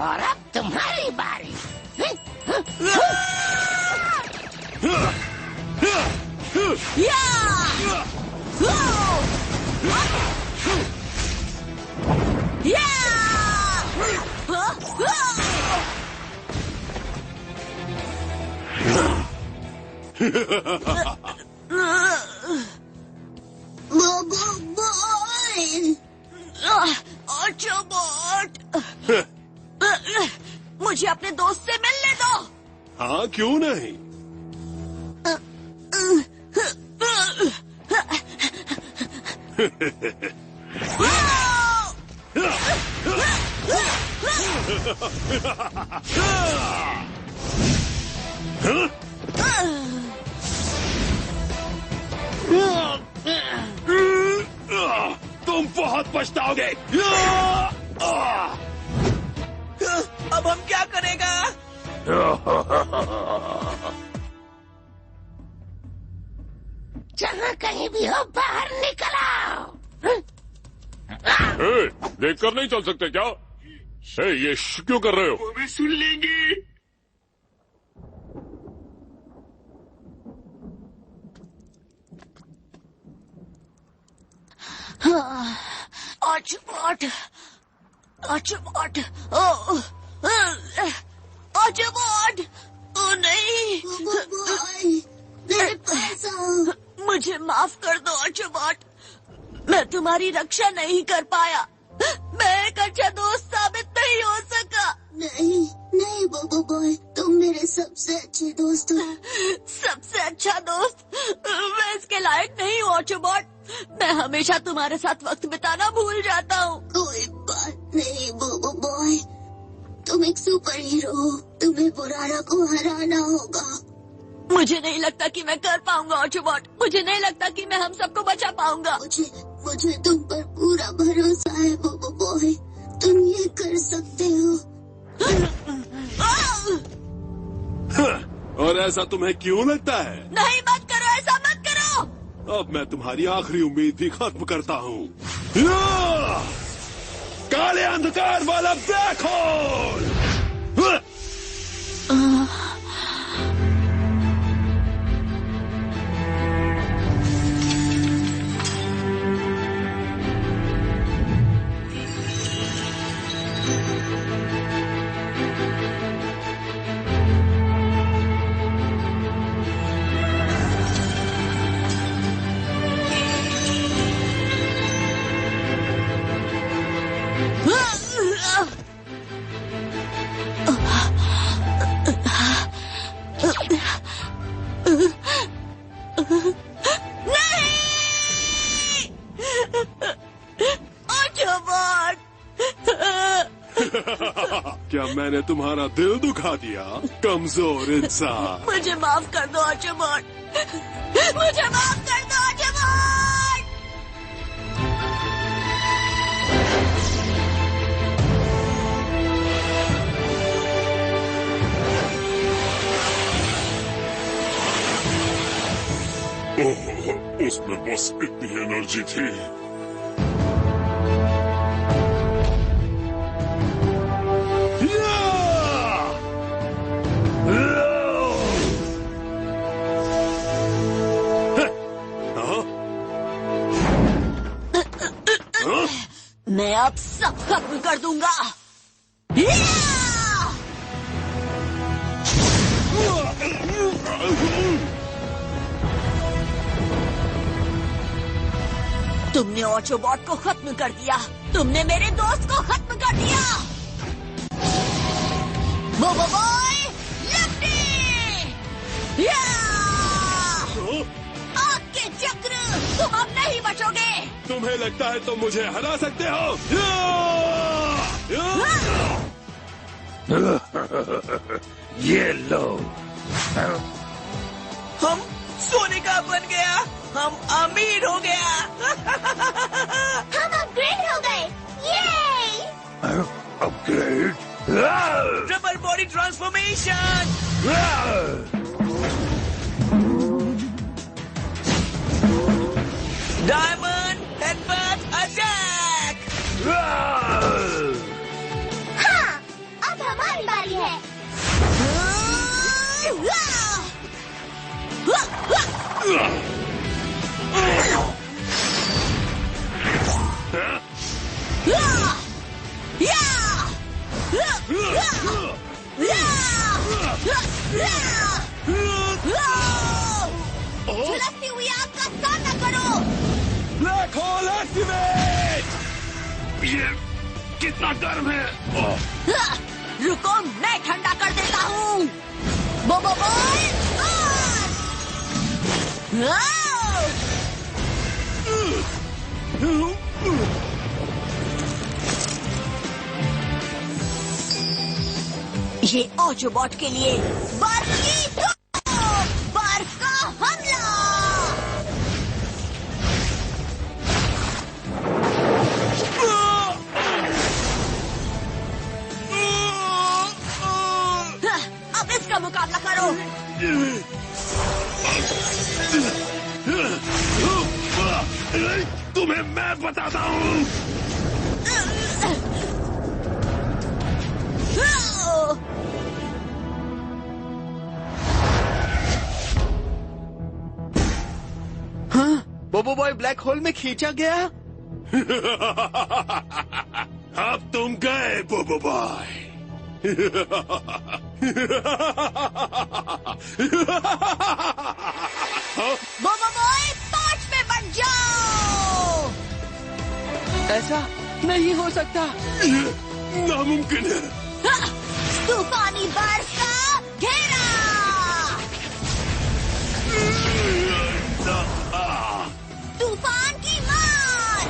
और अब तुम्हारी बारी। बोबो बॉय। ऑटोबॉट, मुझे अपने दोस्त से मिलने दो। हाँ, क्यों नहीं? तुम बहुत पछताओगे। अब हम क्या करेगा? जहाँ कहीं भी हो बाहर निकल आओ। देख कर नहीं चल सकते क्या? ये क्यों कर रहे हो? वो भी सुन लेंगे। ऑटोबॉट, ऑटोबॉट, ऑटोबॉट, ओ नहीं। मेरे पास आओ। मुझे माफ कर दो ऑटोबॉट, मैं तुम्हारी रक्षा नहीं कर पाया। मैं एक अच्छा दोस्त साबित नहीं हो सका। नहीं नहीं बोबो बॉय, तुम मेरे सबसे अच्छे दोस्त हो। सबसे अच्छा दोस्त? मैं इसके लायक नहीं हूँ ऑटोबॉट। मैं हमेशा तुम्हारे साथ वक्त बिताना भूल जाता हूँ। कोई बात नहीं बोबो बॉय, तुम एक सुपर हीरो हो, तुम्हें बुरारा को हराना होगा। मुझे नहीं लगता कि मैं कर पाऊंगा ऑटोबॉट, मुझे नहीं लगता कि मैं हम सबको बचा पाऊंगा। मुझे तुम पर पूरा भरोसा है बोबो बॉय, तुम ये कर सकते हो। और ऐसा तुम्हें क्यों लगता है? नहीं, मत करो, ऐसा मत करो। अब मैं तुम्हारी आखिरी उम्मीद भी खत्म करता हूँ। काले अंधकार वाला ब्लैक होल। क्या मैंने तुम्हारा दिल दुखा दिया, कमजोर इंसान? मुझे माफ कर दो ऑटोबॉट, मुझे माफ कर दो ऑटोबॉट। उसमें बस इतनी एनर्जी थी। मैं अब सब खत्म कर दूंगा। तुमने ऑटोबॉट को खत्म कर दिया, तुमने मेरे दोस्त को खत्म कर दिया। बोबो बॉय, लेफ्टी, आग के चक्र, तुम अब नहीं बचोगे। तुम्हें लगता है तुम मुझे हरा सकते हो? ये लो। हम सोने का बन गया, हम अमीर हो गया। हम अपग्रेड हो गए। ये upgrade? Triple body transformation. Diamond headbutt attack. हाँ, अब हमारी बारी है। Ball activate! ये कितना गर्म है। रुको, मैं ठंडा कर देता हूँ। बोबो बॉय ये ऑटोबॉट के लिए बर्फ का हमला। अब इसका मुकाबला करो। तुम्हें मैं बताता हूँ। हाँ, बोबो बॉय ब्लैक होल में खींचा गया। अब तुम गए बोबो बॉय। बोबो बॉय 5 में बढ़ जाओ। ऐसा नहीं हो सकता। नामुमकिन है। तूफानी बर्फ का घेरा। तूफान की मार।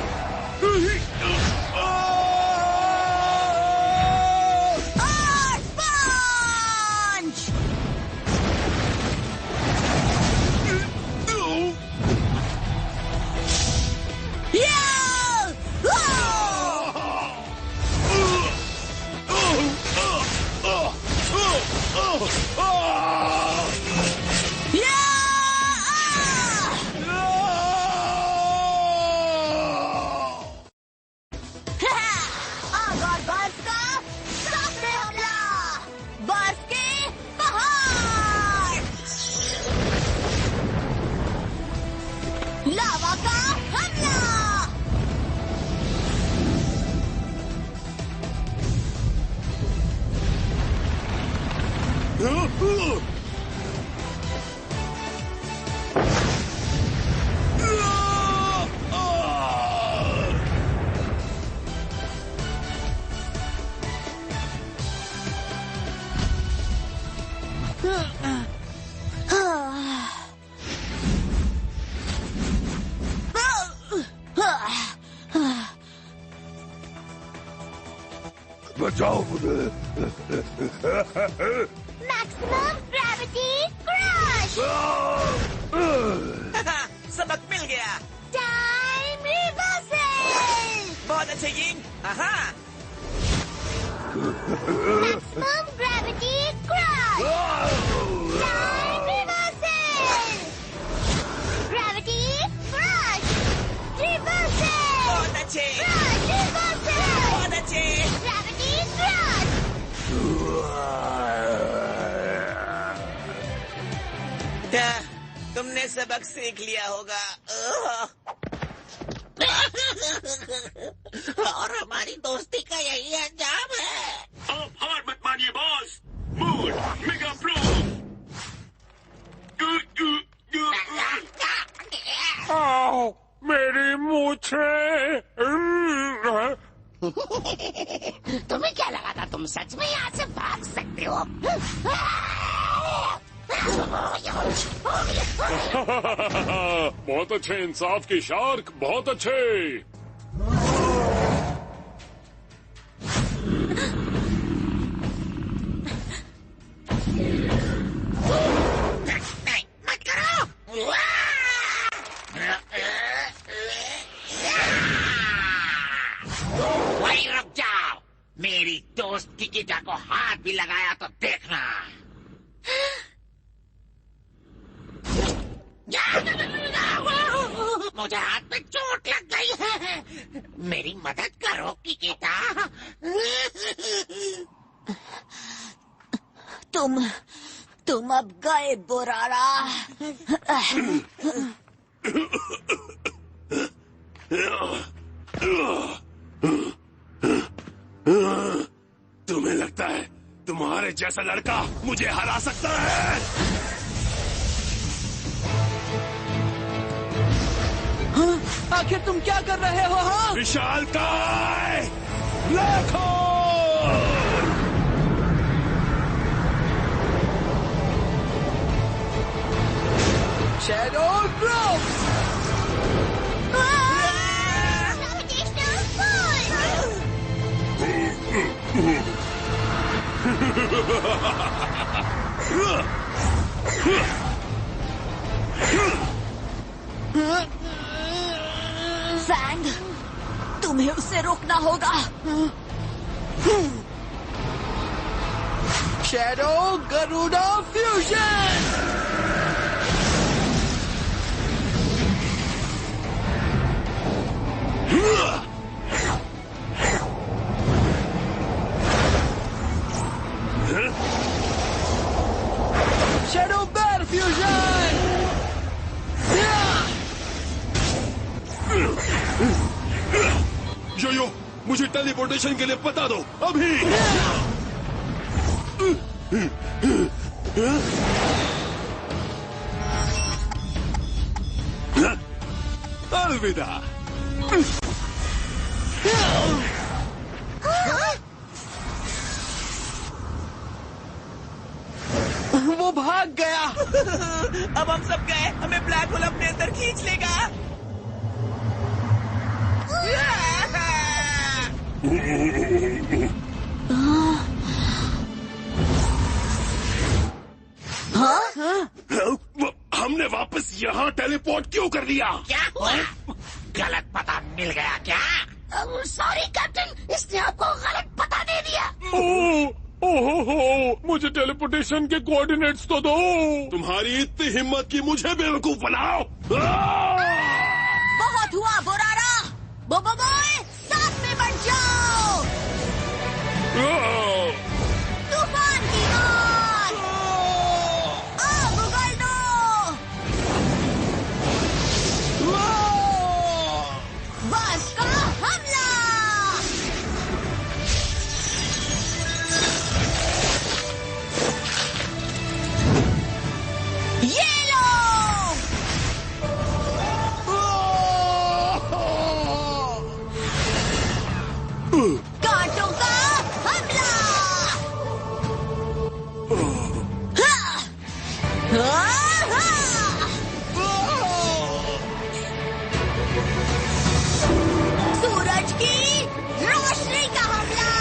और पंच। आग और बर्फ का सामने हमला। बर्फ के पहाड़। लावा का हमला। बचाओ मुझे। Maximum gravity crush. सबक मिल गया। Time reversal. बहुत अच्छे Ying. Maximum gravity crush. Time reversal. Gravity crush. Reversal. बहुत अच्छे। Crush reversal. बहुत अच्छे। Gravity crush. क्या तुमने सबक सीख लिया होगा। और हमारी दोस्ती का यही अंजाम है। अब हार मत मानिए बॉस। Mood mega pro. आओ, मेरी मूछे। तुम्हें क्या लगा था तुम सच में यहाँ से भाग सकते हो? बहुत अच्छे इंसाफ की शार्क, बहुत अच्छे। नहीं, मत करो। वहीं रुक जाओ। मेरी दोस्त किकिटा को हाथ भी लगाया तो देखना। मुझे हाथ में चोट लग गई है। मेरी मदद करो किकिटा। तुम अब गए बुरारा। तुम्हें लगता है तुम्हारे जैसा लड़का मुझे हरा सकता है? हाँ? आखिर तुम क्या कर रहे हो? हाँ? विशालकाय black hole! Shadow drops! Fang, तुम्हें उसे रोकना होगा। Shadow Garuda fusion! Shadow bear fusion! Yo मुझे टेलीपोर्टेशन के लिए बता दो अभी। अलविदा। वो भाग गया। अब हम सब गए, हमें ब्लैक होल अपने अंदर खींच लेगा। हमने वापस यहाँ टेलीपोर्ट क्यों कर दिया? क्या हुआ? गलत पता मिल गया क्या? सॉरी कैप्टन, इसने आपको गलत पता दे दिया। ओहो, मुझे टेलीपोर्टेशन के कोऑर्डिनेट्स तो दो। तुम्हारी इतनी हिम्मत की मुझे बेवकूफ बनाओ। बहुत हुआ बोरारा। बोबो बॉय, साथ में बढ़ जाओ। तूफान की आग, आग उगल दो। बस का हमला। ये लो। कांटों का हमला। सूरज की रोशनी का हमला।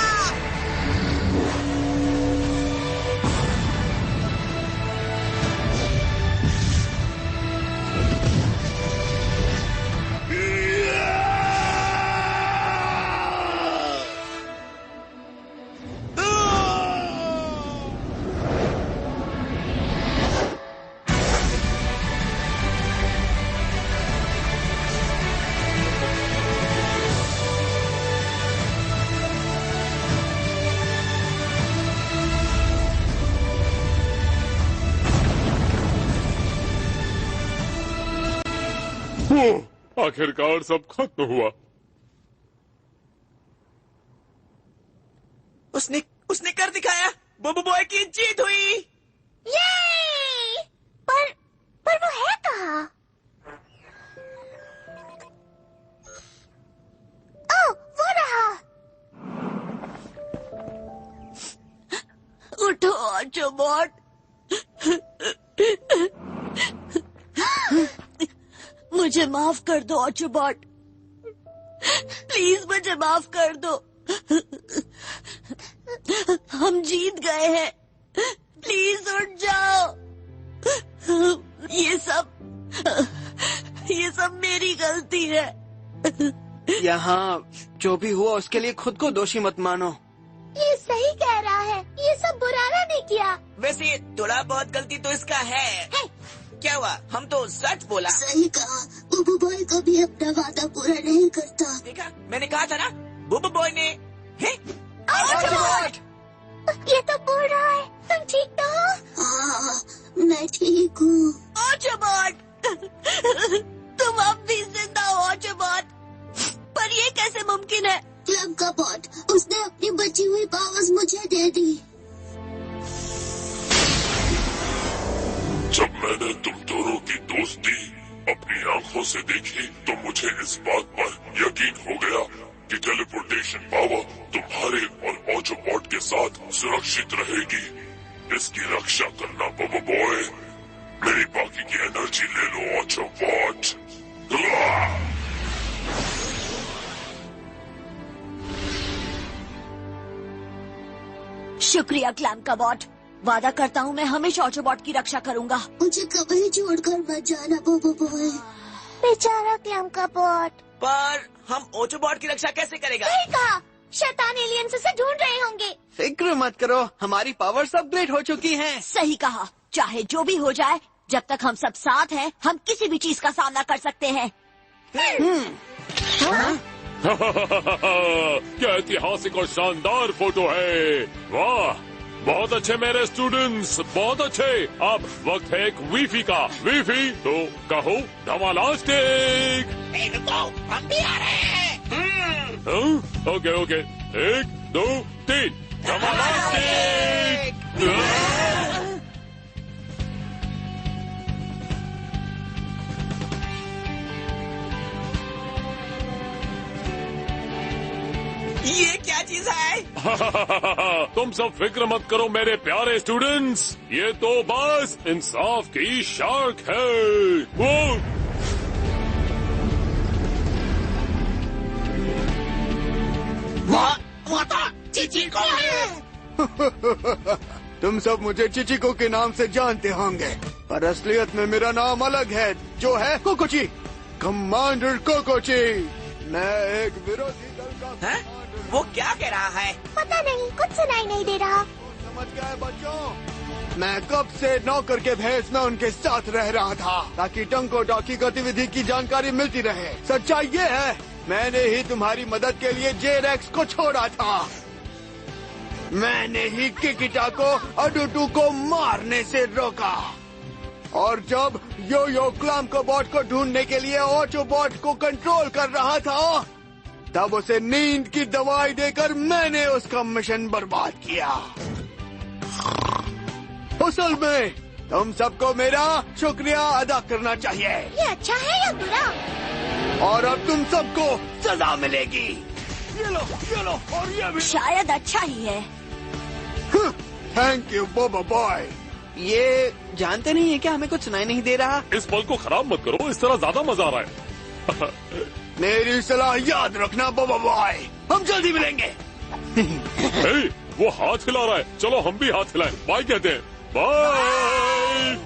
आखिरकार सब खत्म हुआ। उसने कर दिखाया। बोबो बॉय की जीत हुई। ये पर वो है कहाँ? ओह, वो रहा। उठो ऑटोबॉट। मुझे माफ कर दो ऑटोबॉट, प्लीज मुझे माफ कर दो। हम जीत गए हैं, प्लीज उठ जाओ। ये सब मेरी गलती है। यहाँ जो भी हुआ उसके लिए खुद को दोषी मत मानो। ये सही कह रहा है, ये सब बुरारा ने किया। वैसे थोड़ा बहुत गलती तो इसका है। क्या हुआ? हम तो सच बोला। सही कहा, बोबो बॉय कभी अपना वादा पूरा नहीं करता। देखा, मैंने कहा था ना, बोबो बॉय ने। ये तो बोल रहा है, तुम ठीक तो हो? हाँ, मैं ठीक हूँ। ऑटोबॉट, तुम अब भी जिंदा हो ऑटोबॉट, पर ये कैसे मुमकिन है? क्लब का बॉट, उसने अपनी बची हुई पावर्स मुझे दे दी। जब मैंने तुम दोनों की दोस्ती अपनी आंखों से देखी तो मुझे इस बात पर यकीन हो गया कि टेलीपोर्टेशन पावर तुम्हारे और ऑटोबॉट के साथ सुरक्षित रहेगी। इसकी रक्षा करना बबो बॉय। मेरी बाकी की एनर्जी ले लो ऑटोबॉट। शुक्रिया क्लैम्प का बॉट। वादा करता हूँ मैं हमेशा ऑटोबॉट की रक्षा करूँगा। मुझे कभी छोड़कर मत जाना बोबो बॉय। बेचारा क्लैम्प का बॉट। पर हम ऑटोबॉट की रक्षा कैसे करेगा? सही कहा, शैतान एलियंस उसे ढूंढ रहे होंगे। फिक्र मत करो, हमारी पावर्स अपग्रेड हो चुकी हैं। सही कहा, चाहे जो भी हो जाए, जब तक हम सब साथ हैं, हम किसी भी चीज का सामना कर सकते हैं। क्या ऐतिहासिक और शानदार फोटो है। वाह, बहुत अच्छे मेरे स्टूडेंट्स, बहुत अच्छे। अब वक्त है एक वीफी का। वीफी तो कहो धमालास्टिक। हम भी आ रहे हैं। Okay okay, 1 2 3 धमालास्टिक। ये क्या चीज है? तुम सब फिक्र मत करो मेरे प्यारे स्टूडेंट्स, ये तो बस इंसाफ की शार्क है। वो तो चिचिको है। तुम सब मुझे चिचिको के नाम से जानते होंगे, पर असलियत में मेरा नाम अलग है, जो है कोकोची, कमांडर कोकोची। मैं एक विरोधी दल का है? वो क्या कह रहा है? पता नहीं, कुछ सुनाई नहीं दे रहा। समझ गए बच्चों? मैं कब से नौकर के भेष में उनके साथ रह रहा था, ताकि टंकोटा की गतिविधि की जानकारी मिलती रहे। सच्चाई ये है, मैंने ही तुम्हारी मदद के लिए जे-रेक्स को छोड़ा था। मैंने ही किकिटा को अडुटू को मारने से रोका। और जब यो यो क्लैम्प बॉट को ढूंढने के लिए ऑटोबॉट को कंट्रोल कर रहा था, तब उसे नींद की दवाई देकर मैंने उसका मिशन बर्बाद किया। असल में तुम सबको मेरा शुक्रिया अदा करना चाहिए। ये अच्छा है या बुरा? और अब तुम सबको सजा मिलेगी। ये लो और ये भी। शायद अच्छा ही है। थैंक यू बोबो बॉय। ये जानते नहीं है क्या हमें कुछ सुनाई नहीं दे रहा? इस पल को खराब मत करो, इस तरह ज्यादा मजा आ रहा है। मेरी सलाह याद रखना बोबो बॉय, हम जल्दी मिलेंगे। वो हाथ हिला रहा है, चलो हम भी हाथ हिलाएं। बाय कहते हैं। Bye.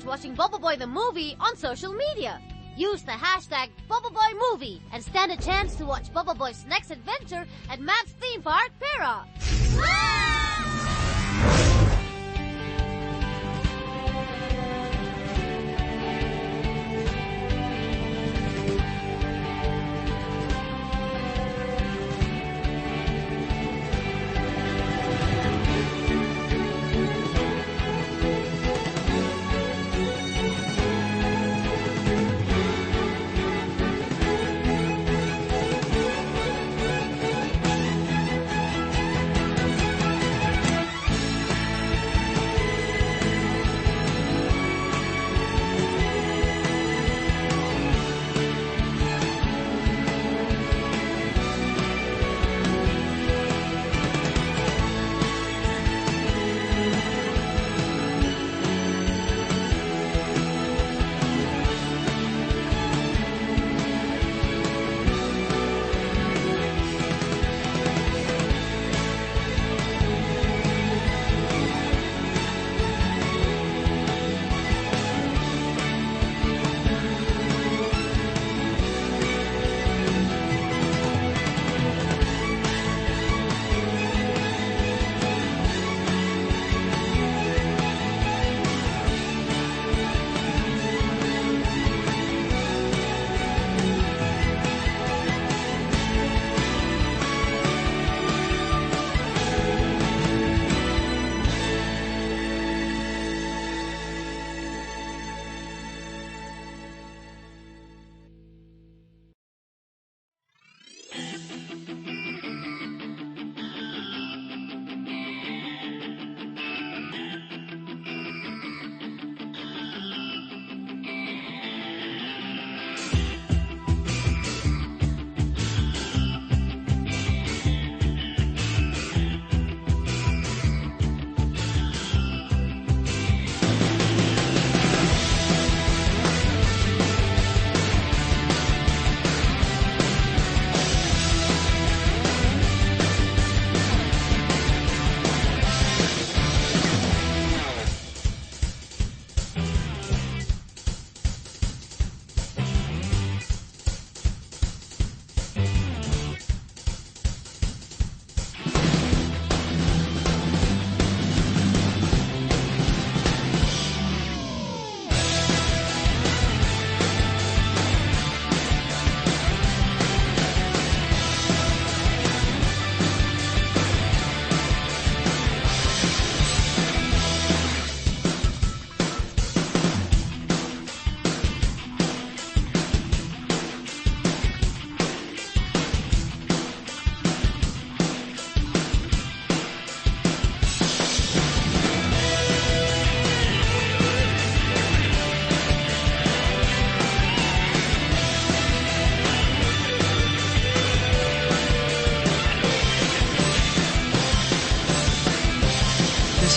Watching Bobo Boy the movie on social media. Use the hashtag BoboBoyMovie and stand a chance to watch Bobo Boy's next adventure at Map's theme park, Para.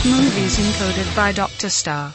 Movies encoded by Dr. Star.